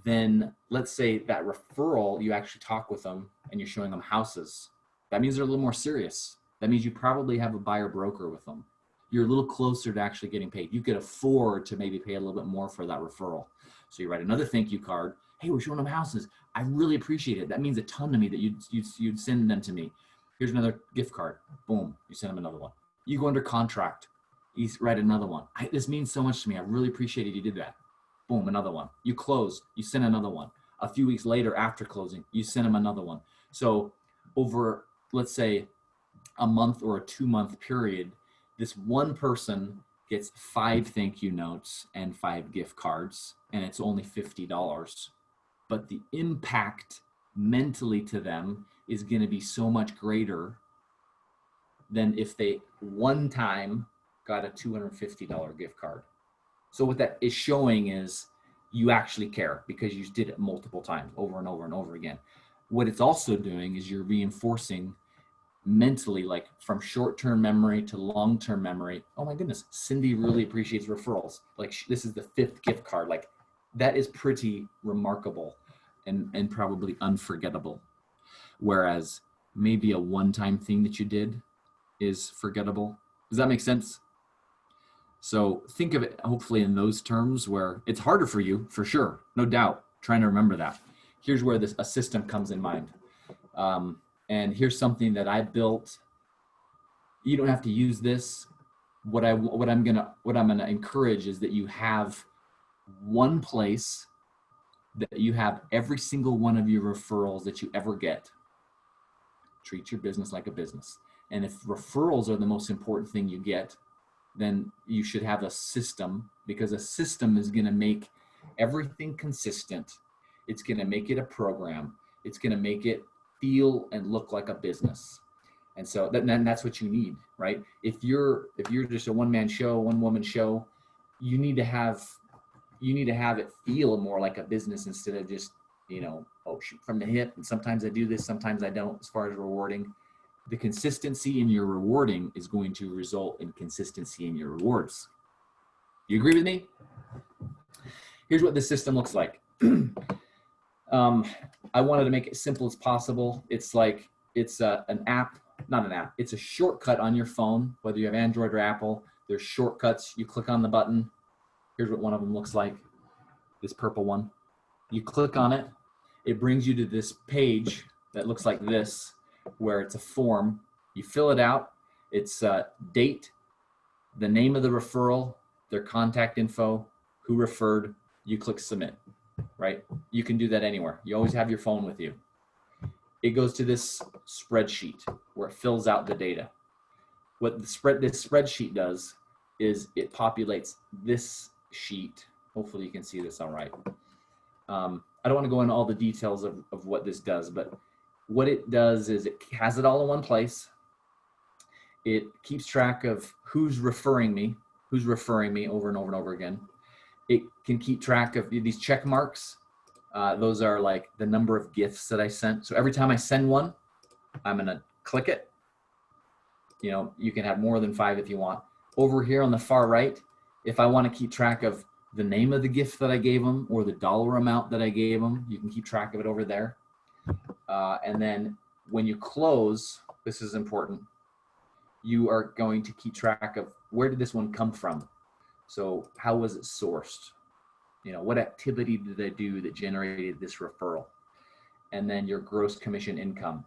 Then let's say that referral, you actually talk with them and you're showing them houses. That means they're a little more serious. That means you probably have a buyer broker with them. You're a little closer to actually getting paid. You could afford to maybe pay a little bit more for that referral. So you write another thank you card. Hey, we're showing them houses. I really appreciate it. That means a ton to me that you'd send them to me. Here's another gift card. Boom, you send them another one. You go under contract. You write another one. This means so much to me. I really appreciate it. You did that. Boom, another one. You close. You send another one. A few weeks later after closing, you send them another one. So over, let's say, a month or a 2-month period, this one person gets 5 thank you notes and 5 gift cards, and it's only $50. But the impact mentally to them is going to be so much greater than if they one time got a $250 gift card. So what that is showing is you actually care because you did it multiple times over and over and over again. What it's also doing is you're reinforcing mentally, like from short-term memory to long-term memory. Oh my goodness, Cindy really appreciates referrals. Like this is the 5th gift card. Like that is pretty remarkable and probably unforgettable. Whereas maybe a one-time thing that you did is forgettable. Does that make sense? So think of it hopefully in those terms where it's harder for you, for sure, no doubt, trying to remember that. Here's where a system comes in mind. And here's something that I built. You don't have to use this. What I'm gonna encourage is that you have one place that you have every single one of your referrals that you ever get. Treat your business like a business. And if referrals are the most important thing you get, then you should have a system, because a system is going to make everything consistent. It's going to make it a program. It's going to make it feel and look like a business. And so then that's what you need, right? If you're just a one-man show, one-woman show, you need to have it feel more like a business instead of just, oh, shoot from the hip. And sometimes I do this, sometimes I don't, as far as rewarding. The consistency in your rewarding is going to result in consistency in your rewards. You agree with me? Here's what the system looks like. I wanted to make it simple as possible. It's like, it's an app, not an app. It's a shortcut on your phone, whether you have Android or Apple. There's shortcuts. You click on the button. Here's what one of them looks like. This purple one. You click on it. It brings you to this page that looks like this, where it's a form. You fill it out. It's date, the name of the referral, their contact info, who referred. You click submit, right? You can do that anywhere. You always have your phone with you. it goes to this spreadsheet where it fills out the data. What this spreadsheet does is it populates this sheet. Hopefully you can see this all right. I don't want to go into all the details of what this does, but what it does is it has it all in one place. It keeps track of who's referring me over and over and over again. It can keep track of these check marks. Those are like the number of gifts that I sent. So every time I send one, I'm gonna click it. You know, you can have more than 5 if you want. Over here on the far right, if I want to keep track of the name of the gift that I gave them or the dollar amount that I gave them, you can keep track of it over there. And then when you close, this is important, you are going to keep track of where did this one come from? So how was it sourced? You know, what activity did I do that generated this referral? And then your gross commission income,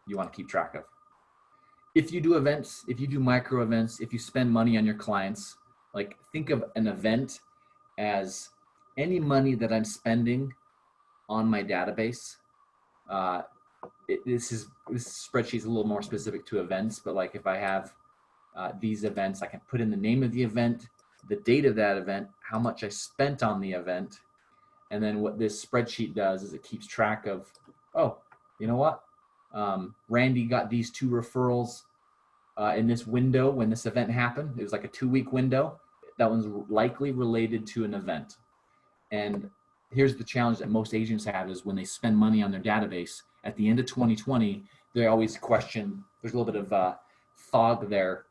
you want to keep track of. If you do events, if you do micro events, if you spend money on your clients, like think of an event as any money that I'm spending on my database. This spreadsheet is a little more specific to events, but like if I have these events, I can put in the name of the event, the date of that event, how much I spent on the event. And then what this spreadsheet does is it keeps track of, oh, you know what? Randy got these 2 referrals in this window when this event happened. It was like a 2-week window. That one's likely related to an event. And here's the challenge that most agents have is when they spend money on their database, at the end of 2020, they always question, there's a little bit of fog there.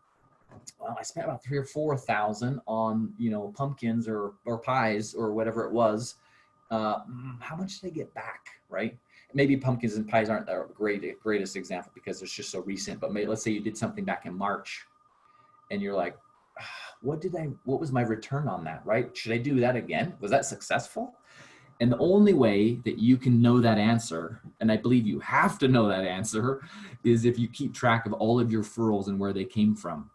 Well, I spent about 3,000 or 4,000 on, you know, pumpkins or pies or whatever it was. How much did I get back, right? Maybe pumpkins and pies aren't the greatest example because it's just so recent, but maybe, let's say you did something back in March and you're like, what was my return on that, right? Should I do that again? Was that successful? And the only way that you can know that answer, and I believe you have to know that answer, is if you keep track of all of your referrals and where they came from.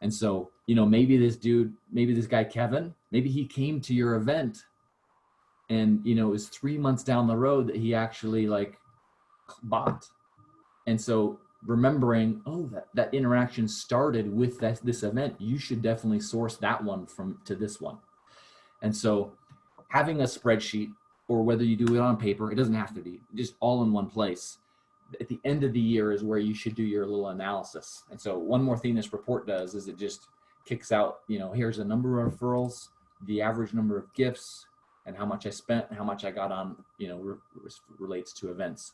And so, you know, maybe this guy, Kevin, maybe he came to your event and, you know, it was 3 months down the road that he actually like bought. And so remembering, oh, that interaction started with this event, you should definitely source that one to this one. And so having a spreadsheet, or whether you do it on paper, it doesn't have to be, just all in one place. At the end of the year is where you should do your little analysis. And so one more thing this report does is it just kicks out, you know, here's a number of referrals, the average number of gifts, and how much I spent, and how much I got on, you know, relates to events.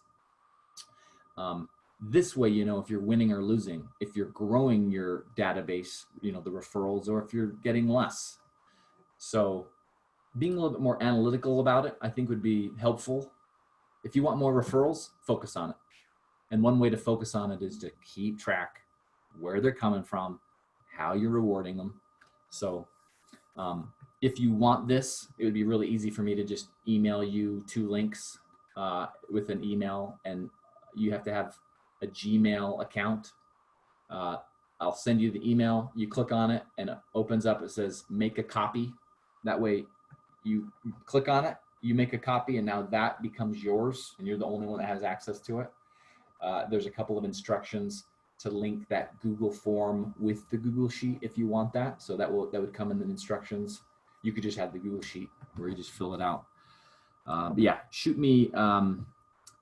This way, you know, if you're winning or losing, if you're growing your database, you know, the referrals, or if you're getting less. So being a little bit more analytical about it, I think would be helpful. If you want more referrals, focus on it. And one way to focus on it is to keep track where they're coming from, how you're rewarding them. So if you want this, it would be really easy for me to just email you 2 links with an email, and you have to have a Gmail account. I'll send you the email, you click on it and it opens up, it says make a copy. That way you click on it, you make a copy, and now that becomes yours and you're the only one that has access to it. There's a couple of instructions to link that Google form with the Google Sheet if you want that. So that would come in the instructions. You could just have the Google Sheet where you just fill it out. But yeah, shoot me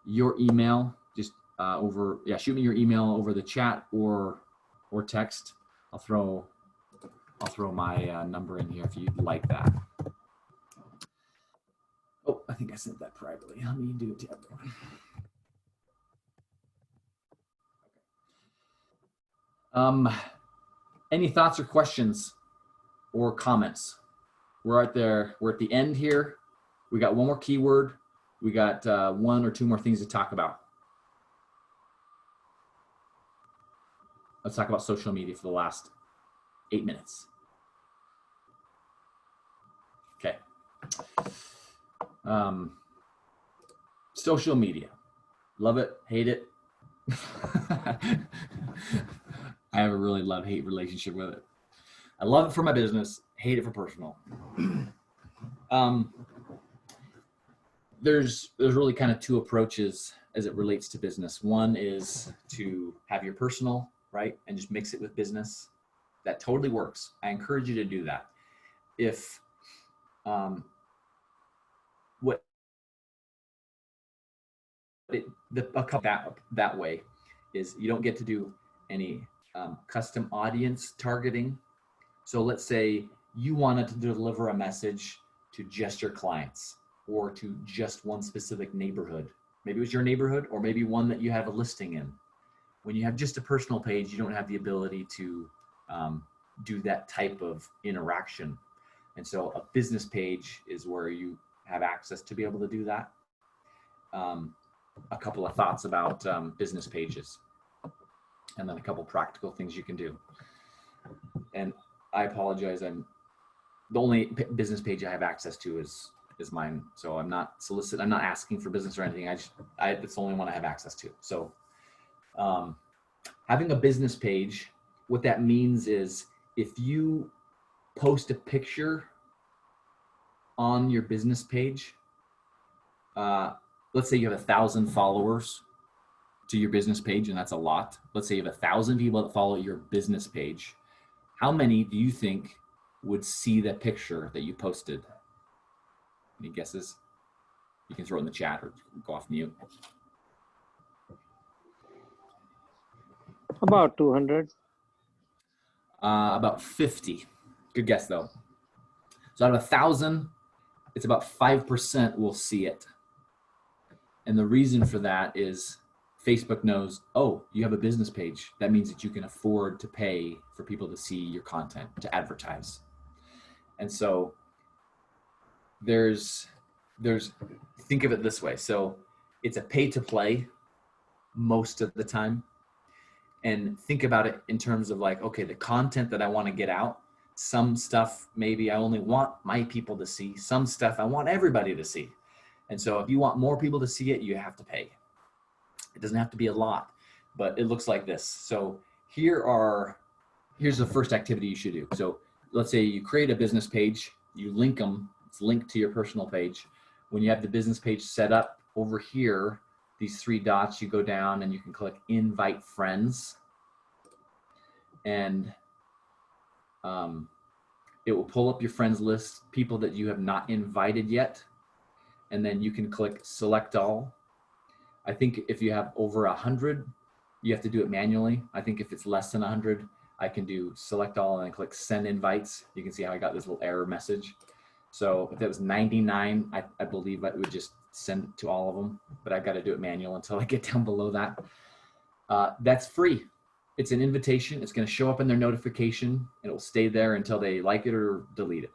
your email shoot me your email over the chat or text. I'll throw my number in here if you'd like that. Oh, I think I sent that privately. Let me do it to everyone. Any thoughts or questions or comments? We're at the end here. We got one more keyword. We got 1 or 2 more things to talk about. Let's talk about social media for the last 8 minutes. Okay. Social media. Love it, hate it. I have a really love-hate relationship with it. I love it for my business, hate it for personal. there's really kind of two approaches as it relates to business. One is to have your personal, right, and just mix it with business. That totally works. I encourage you to do that. If what that way is you don't get to do any custom audience targeting. So let's say you wanted to deliver a message to just your clients or to just one specific neighborhood. Maybe it was your neighborhood, or maybe one that you have a listing in. When you have just a personal page, you don't have the ability to do that type of interaction. And so a business page is where you have access to be able to do that. A couple of thoughts about business pages, and then a couple practical things you can do. And I apologize, the only business page I have access to is mine. So I'm not asking for business or anything. It's the only one I have access to. So having a business page, what that means is if you post a picture on your business page, let's say you have 1,000 followers to your business page, and that's a lot. Let's say you have 1,000 people that follow your business page. How many do you think would see that picture that you posted? Any guesses? You can throw it in the chat or go off mute. About 200. About 50. Good guess though. So out of 1,000, it's about 5% will see it. And the reason for that is Facebook knows, oh, you have a business page. That means that you can afford to pay for people to see your content, to advertise. And so think of it this way. So it's a pay to play most of the time. And think about it in terms of like, okay, the content that I want to get out, some stuff maybe I only want my people to see, some stuff I want everybody to see. And so if you want more people to see it, you have to pay. It doesn't have to be a lot, but it looks like this. So here's the first activity you should do. So let's say you create a business page, you link them, it's linked to your personal page. When you have the business page set up over here, these 3 dots, you go down and you can click invite friends. And it will pull up your friends list, people that you have not invited yet. And then you can click select all. I think if you have over 100, you have to do it manually. I think if it's less than 100, I can do select all and then click send invites. You can see how I got this little error message. So if it was 99, I believe I would just send it to all of them, but I've got to do it manual until I get down below that. That's free. It's an invitation. It's going to show up in their notification and it will stay there until they like it or delete it.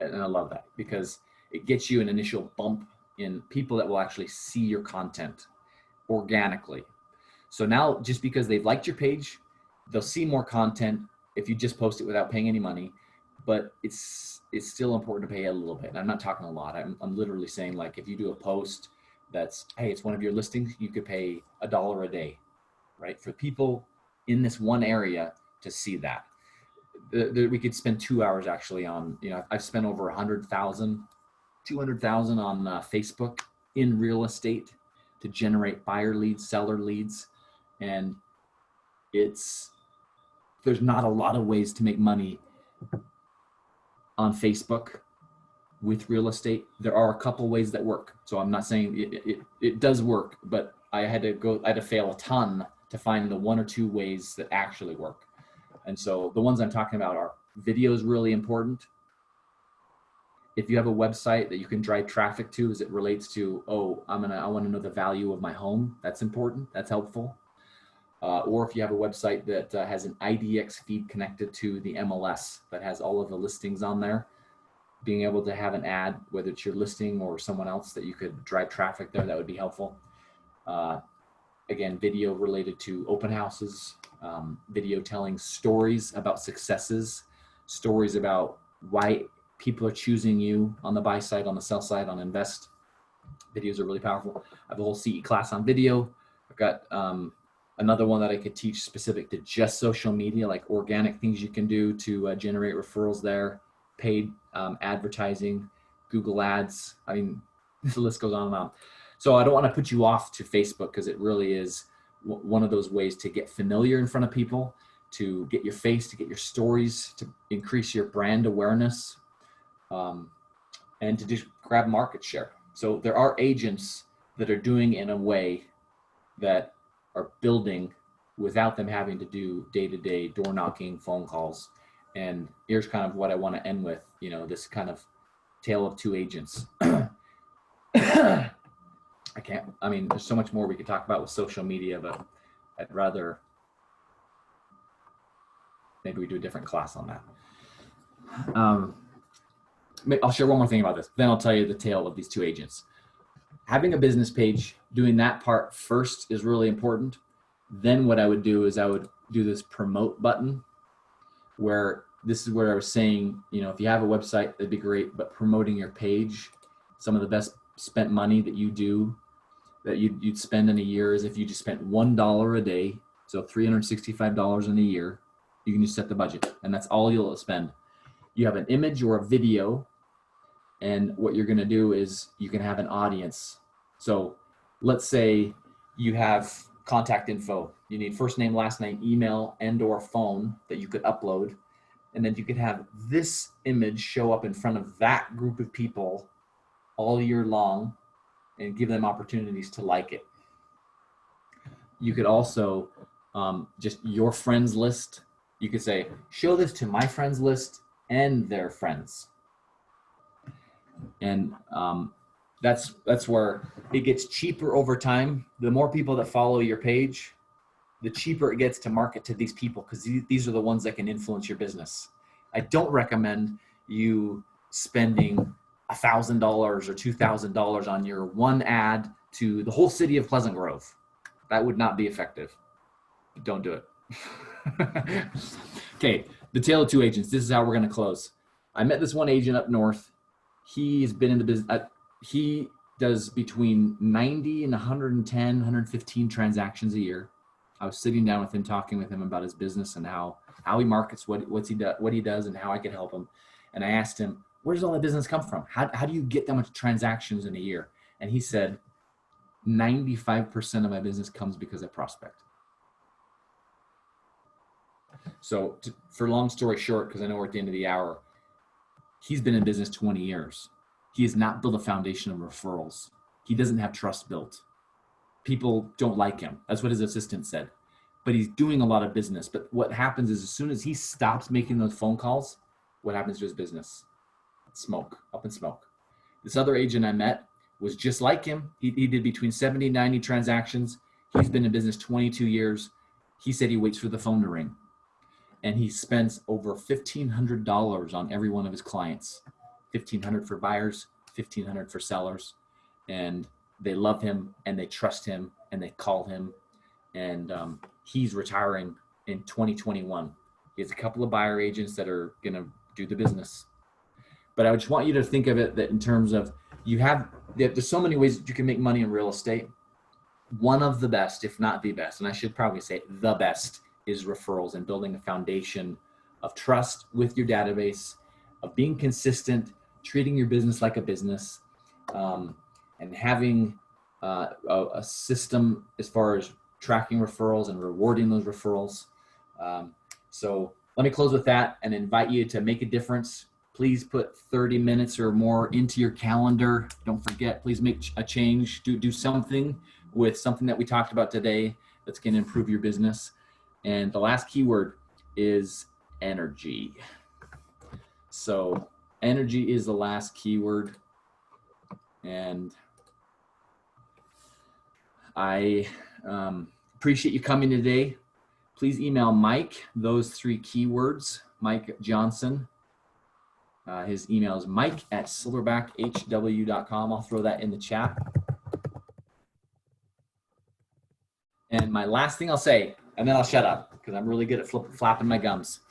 And I love that because it gets you an initial bump in people that will actually see your content organically. So now just because they've liked your page, they'll see more content if you just post it without paying any money, but it's still important to pay a little bit. And I'm not talking a lot. I'm literally saying like if you do a post that's, hey, it's one of your listings, you could pay $1 a day, right? For people in this one area to see that. We could spend 2 hours actually on, I've spent over 100,000, 200,000 on Facebook in real estate to generate buyer leads, seller leads. And there's not a lot of ways to make money on Facebook with real estate. There are a couple ways that work. So I'm not saying it does work, but I had to fail a ton to find the 1 or 2 ways that actually work. And so the ones I'm talking about are video is really important. If you have a website that you can drive traffic to as it relates to, I want to know the value of my home. That's important. That's helpful. Or if you have a website that has an IDX feed connected to the MLS that has all of the listings on there, being able to have an ad, whether it's your listing or someone else that you could drive traffic there, that would be helpful. Again, video related to open houses, video telling stories about successes, stories about why people are choosing you on the buy side, on the sell side, on invest. Videos are really powerful. I have a whole CE class on video. I've got another one that I could teach specific to just social media, like organic things you can do to generate referrals there, paid advertising, Google ads. I mean, The list goes on and on. So I don't want to put you off to Facebook because it really is one of those ways to get familiar in front of people, to get your face, to get your stories, to increase your brand awareness, and to just grab market share. So there are agents that are doing in a way that are building without them having to do day-to-day door knocking, phone calls. And here's kind of what I want to end with, this kind of tale of two agents. There's so much more we could talk about with social media, but I'd rather maybe we do a different class on that. I'll share one more thing about this. Then I'll tell you the tale of these two agents. Having a business page, doing that part first is really important. Then what I would do is I would do this promote button, where this is where I was saying, if you have a website, that'd be great, but promoting your page, some of the best spent money that you do, that you'd spend in a year is if you just spent $1 a day, so $365 in a year, you can just set the budget, and that's all you'll spend. You have an image or a video, and what you're gonna do is you can have an audience. So let's say you have contact info. You need first name, last name, email, and or phone that you could upload. And then you could have this image show up in front of that group of people all year long and give them opportunities to like it. You could also just your friends list. You could say, show this to my friends list and their friends. And that's where it gets cheaper over time. The more people that follow your page, the cheaper it gets to market to these people, because these are the ones that can influence your business. I don't recommend you spending $1,000 or $2,000 on your one ad to the whole city of Pleasant Grove. That would not be effective. Don't do it. Okay, the tale of two agents. This is how we're going to close. I met this one agent up north. He's been in the business. He does between 90 and 110, 115 transactions a year. I was sitting down with him, talking with him about his business and how he markets, what he does, and how I could help him. And I asked him, where does all that business come from? How do you get that much transactions in a year? And he said, 95% of my business comes because I prospect. So for long story short, because I know we're at the end of the hour, he's been in business 20 years. He has not built a foundation of referrals. He doesn't have trust built. People don't like him. That's what his assistant said. But he's doing a lot of business. But what happens is as soon as he stops making those phone calls, what happens to his business? Smoke, up in smoke. This other agent I met was just like him. He did between 70 and 90 transactions. He's been in business 22 years. He said he waits for the phone to ring. And he spends over $1,500 on every one of his clients. $1,500 for buyers, $1,500 for sellers. And they love him and they trust him and they call him. And he's retiring in 2021. He has a couple of buyer agents that are going to do the business. But I just want you to think of it that in terms of there's so many ways that you can make money in real estate. One of the best, if not the best, and I should probably say the best, is referrals and building a foundation of trust with your database, of being consistent, treating your business like a business, and having a system as far as tracking referrals and rewarding those referrals. So let me close with that and invite you to make a difference. Please put 30 minutes or more into your calendar. Don't forget, please make a change. Do something with something that we talked about today that's going to improve your business. And the last keyword is energy. So energy is the last keyword. And I appreciate you coming today. Please email Mike those 3 keywords, Mike Johnson. His email is mike@silverbackhw.com. I'll throw that in the chat. And my last thing I'll say, and then I'll shut up because I'm really good at flapping my gums.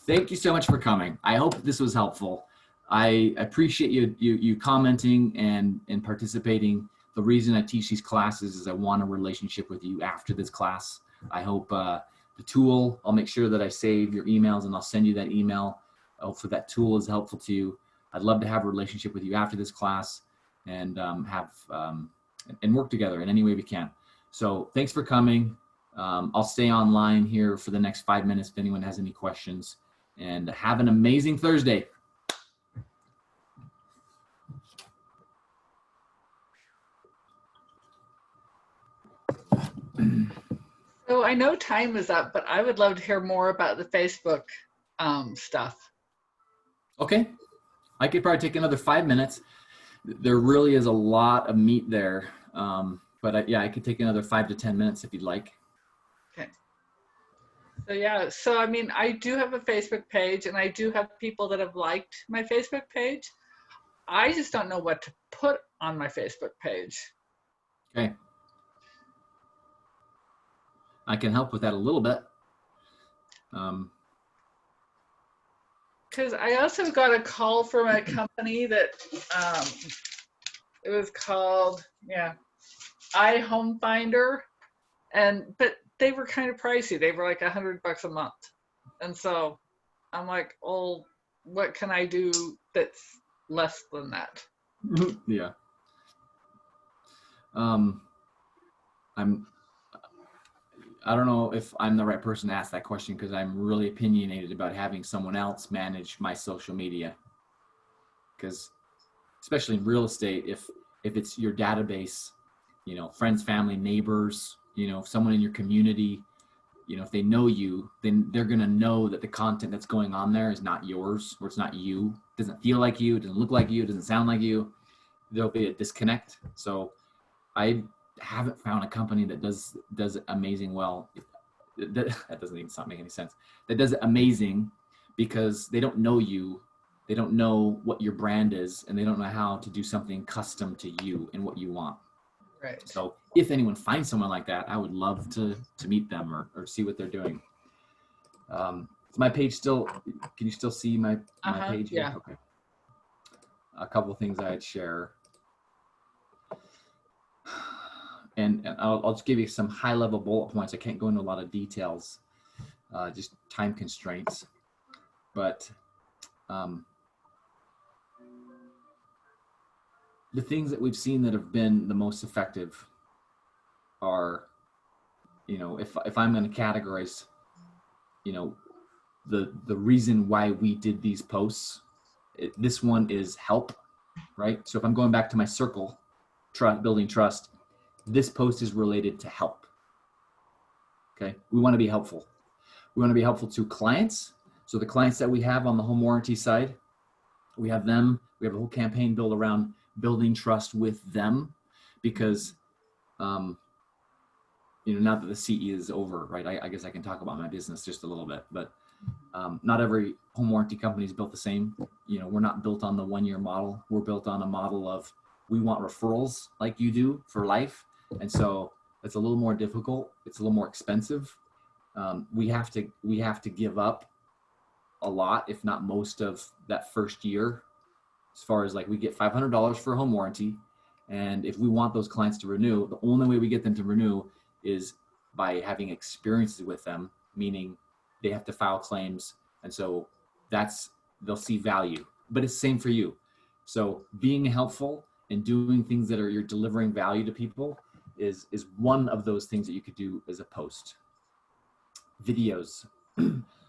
Thank you so much for coming. I hope this was helpful. I appreciate you commenting and participating. The reason I teach these classes is I want a relationship with you after this class. I hope the tool, I'll make sure that I save your emails and I'll send you that email. Hopefully that tool is helpful to you. I'd love to have a relationship with you after this class and and work together in any way we can. So thanks for coming. I'll stay online here for the next 5 minutes if anyone has any questions, and have an amazing Thursday. So I know time is up, but I would love to hear more about the Facebook stuff. Okay, I could probably take another 5 minutes. There really is a lot of meat there, but yeah, I could take another 5 to 10 minutes if you'd like. Okay. So yeah, so I mean, I do have a Facebook page, and I do have people that have liked my Facebook page. I just don't know what to put on my Facebook page. Okay. I can help with that a little bit. Because I also got a call from a company that it was called, yeah, iHome Finder, but they were kind of pricey. They were like $100 a month, and so I'm like, oh, what can I do that's less than that? Yeah. I don't know if I'm the right person to ask that question, because I'm really opinionated about having someone else manage my social media. Because especially in real estate, if it's your database, you know, friends, family, neighbors, you know, someone in your community, you know, if they know you, then they're going to know that the content that's going on there is not yours, or it's not you, doesn't feel like you, doesn't look like you, doesn't sound like you. There'll be a disconnect. So I haven't found a company that does it amazing well. That doesn't even make any sense. That does it amazing, because they don't know you, they don't know what your brand is, and they don't know how to do something custom to you and what you want. Right. So if anyone finds someone like that, I would love to meet them or see what they're doing. Is my page still, can you still see my page here? Yeah. Okay. A couple of things I'd share. And I'll just give you some high level bullet points. I can't go into a lot of details, just time constraints. But the things that we've seen that have been the most effective are, you know, if I'm going to categorize, you know, the reason why we did these posts, this one is help, right? So if I'm going back to my circle, building trust, this post is related to help. Okay, we want to be helpful. We want to be helpful to clients. So the clients that we have on the home warranty side, we have them. We have a whole campaign built around building trust with them, because you know, now that the CE is over, right? I guess I can talk about my business just a little bit, but not every home warranty company is built the same. You know, we're not built on the 1-year model. We're built on a model of, we want referrals like you do for life. And so it's a little more difficult. It's a little more expensive. We have to give up a lot, if not most of that first year, as far as like, we get $500 for a home warranty. And if we want those clients to renew, the only way we get them to renew is by having experiences with them, meaning they have to file claims. And so they'll see value, but it's the same for you. So being helpful and doing things that you're delivering value to people is one of those things that you could do as a post. Videos.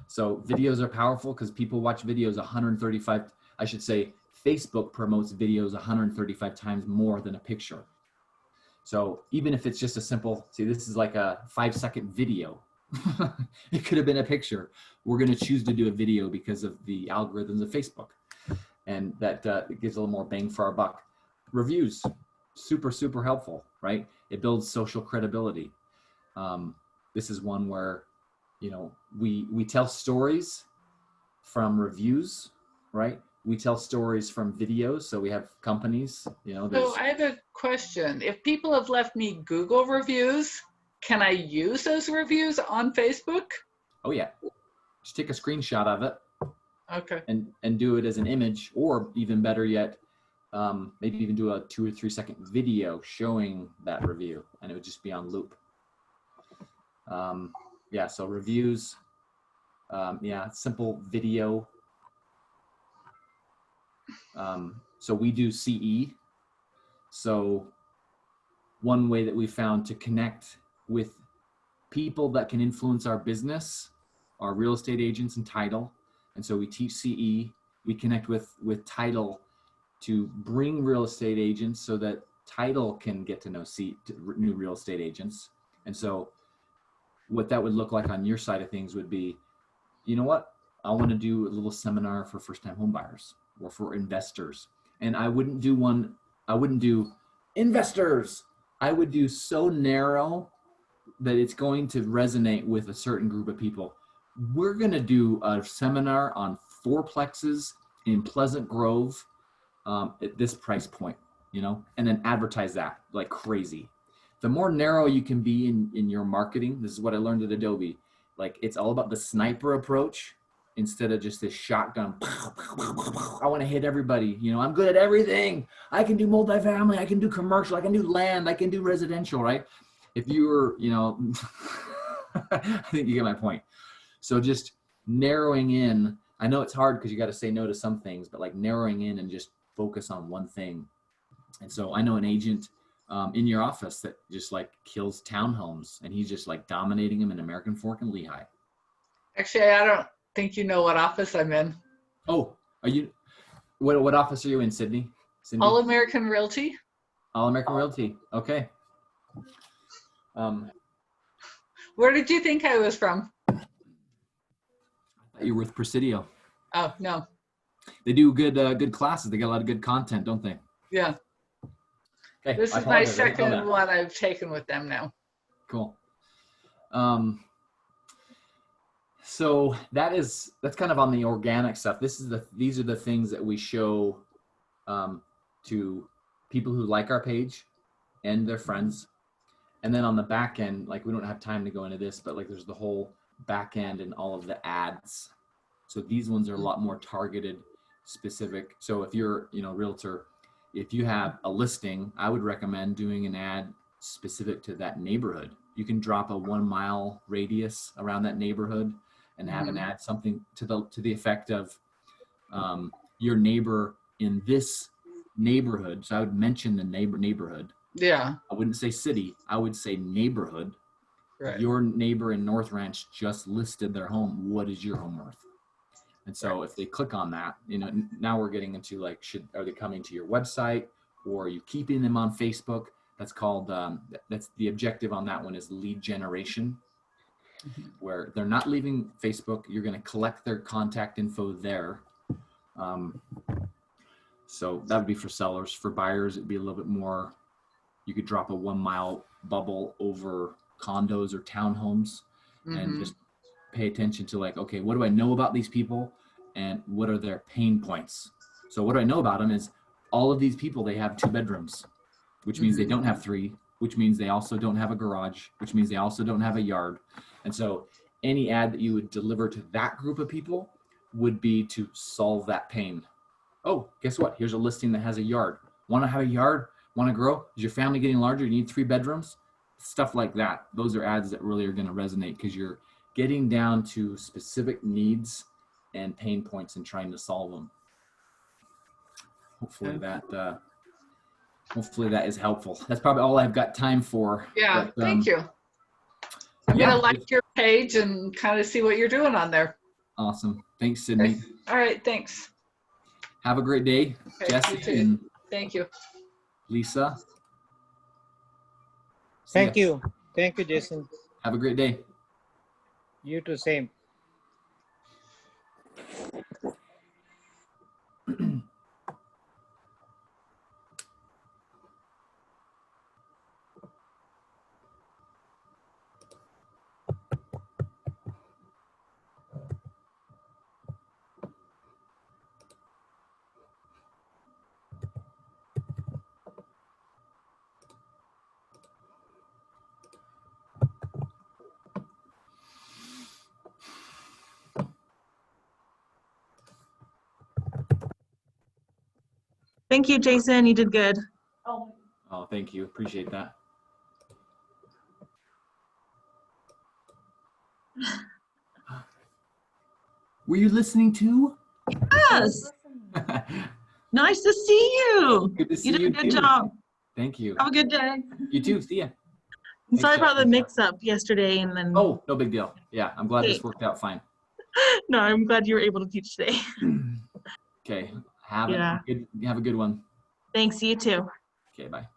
So videos are powerful because people watch videos 135, I should say Facebook promotes videos 135 times more than a picture. So even if it's just a simple, see, this is like a 5-second video. It could have been a picture. We're going to choose to do a video because of the algorithms of Facebook. And that gives a little more bang for our buck. Reviews, super, super helpful, right? It builds social credibility. This is one where, you know, we tell stories from reviews, right? We tell stories from videos. So we have companies, you know. So I have a question. If people have left me Google reviews, can I use those reviews on Facebook? Oh yeah. Just take a screenshot of it. Okay. And do it as an image, or even better yet, maybe even do a 2 or 3 second video showing that review, and it would just be on loop. Yeah, so reviews, yeah, simple video. So we do CE. So one way that we found to connect with people that can influence our business are real estate agents and title. And so we teach CE. We connect with title to bring real estate agents so that title can get to know new real estate agents. And so what that would look like on your side of things would be, you know what? I want to do a little seminar for first-time home buyers or for investors. And I wouldn't do investors. I would do so narrow that it's going to resonate with a certain group of people. We're going to do a seminar on fourplexes in Pleasant Grove at this price point, and then advertise that like crazy. The more narrow you can be in your marketing, this is what I learned at Adobe. Like, it's all about the sniper approach instead of just this shotgun. I want to hit everybody. I'm good at everything. I can do multifamily. I can do commercial. I can do land. I can do residential, right? If you were, I think you get my point. So just narrowing in. I know it's hard because you got to say no to some things, but like narrowing in and just focus on one thing. And so I know an agent in your office that just like kills townhomes, and he's just like dominating them in American Fork and Lehigh. Actually, I don't think you know what office I'm in. Oh, are you? What office are you in, Sydney? All American Realty. All American Realty. Okay. Where did you think I was from? I thought you were with Presidio. Oh, no. They do good classes. They got a lot of good content, don't they? Yeah. Okay. This is my second one I've taken with them now. Cool. So that's kind of on the organic stuff. These are the things that we show to people who like our page and their friends. And then on the back end, like, we don't have time to go into this, but like there's the whole back end and all of the ads. So these ones are a lot more targeted, specific. So if you're, realtor, if you have a listing, I would recommend doing an ad specific to that neighborhood. You can drop a 1 mile radius around that neighborhood and have an ad, something to the effect of your neighbor in this neighborhood. So I would mention the neighborhood. Yeah. I wouldn't say city. I would say neighborhood. Right. Your neighbor in North Ranch just listed their home. What is your home worth? And so if they click on that, now we're getting into like, are they coming to your website, or are you keeping them on Facebook? That's called, that's the objective on that one is lead generation, where they're not leaving Facebook. You're going to collect their contact info there. So that would be for sellers. For buyers, it'd be a little bit more, you could drop a 1 mile bubble over condos or townhomes and just pay attention to like, okay, what do I know about these people and what are their pain points? So what do I know about them is all of these people, they have 2 bedrooms, which means they don't have 3, which means they also don't have a garage, which means they also don't have a yard. And so any ad that you would deliver to that group of people would be to solve that pain. Oh, guess what? Here's a listing that has a yard. Want to have a yard? Want to grow? Is your family getting larger? You need 3 bedrooms? Stuff like that. Those are ads that really are going to resonate because you're getting down to specific needs and pain points and trying to solve them. Hopefully that is helpful. That's probably all I've got time for. Yeah, but, thank you. I'm going to like your page and kind of see what you're doing on there. Awesome. Thanks, Sydney. Okay. All right, thanks. Have a great day, Okay, Jesse you too. and Thank you. Lisa. See Thank ya. you. Thank you, Jason. Have a great day. You too, same. Thank you, Jason. You did good. Oh, thank you. Appreciate that. Were you listening too? Yes. Nice to see you. Good to see You did you a good too. job. Thank you. Have a good day. You too. See ya. I'm sorry Thanks, about the Jeff. mix-up yesterday, and then Oh, no big deal. Yeah, I'm glad this Okay. worked out fine. no, I'm glad you were able to teach today. Okay. Have Yeah. a good one. Thanks. You too. Okay, bye.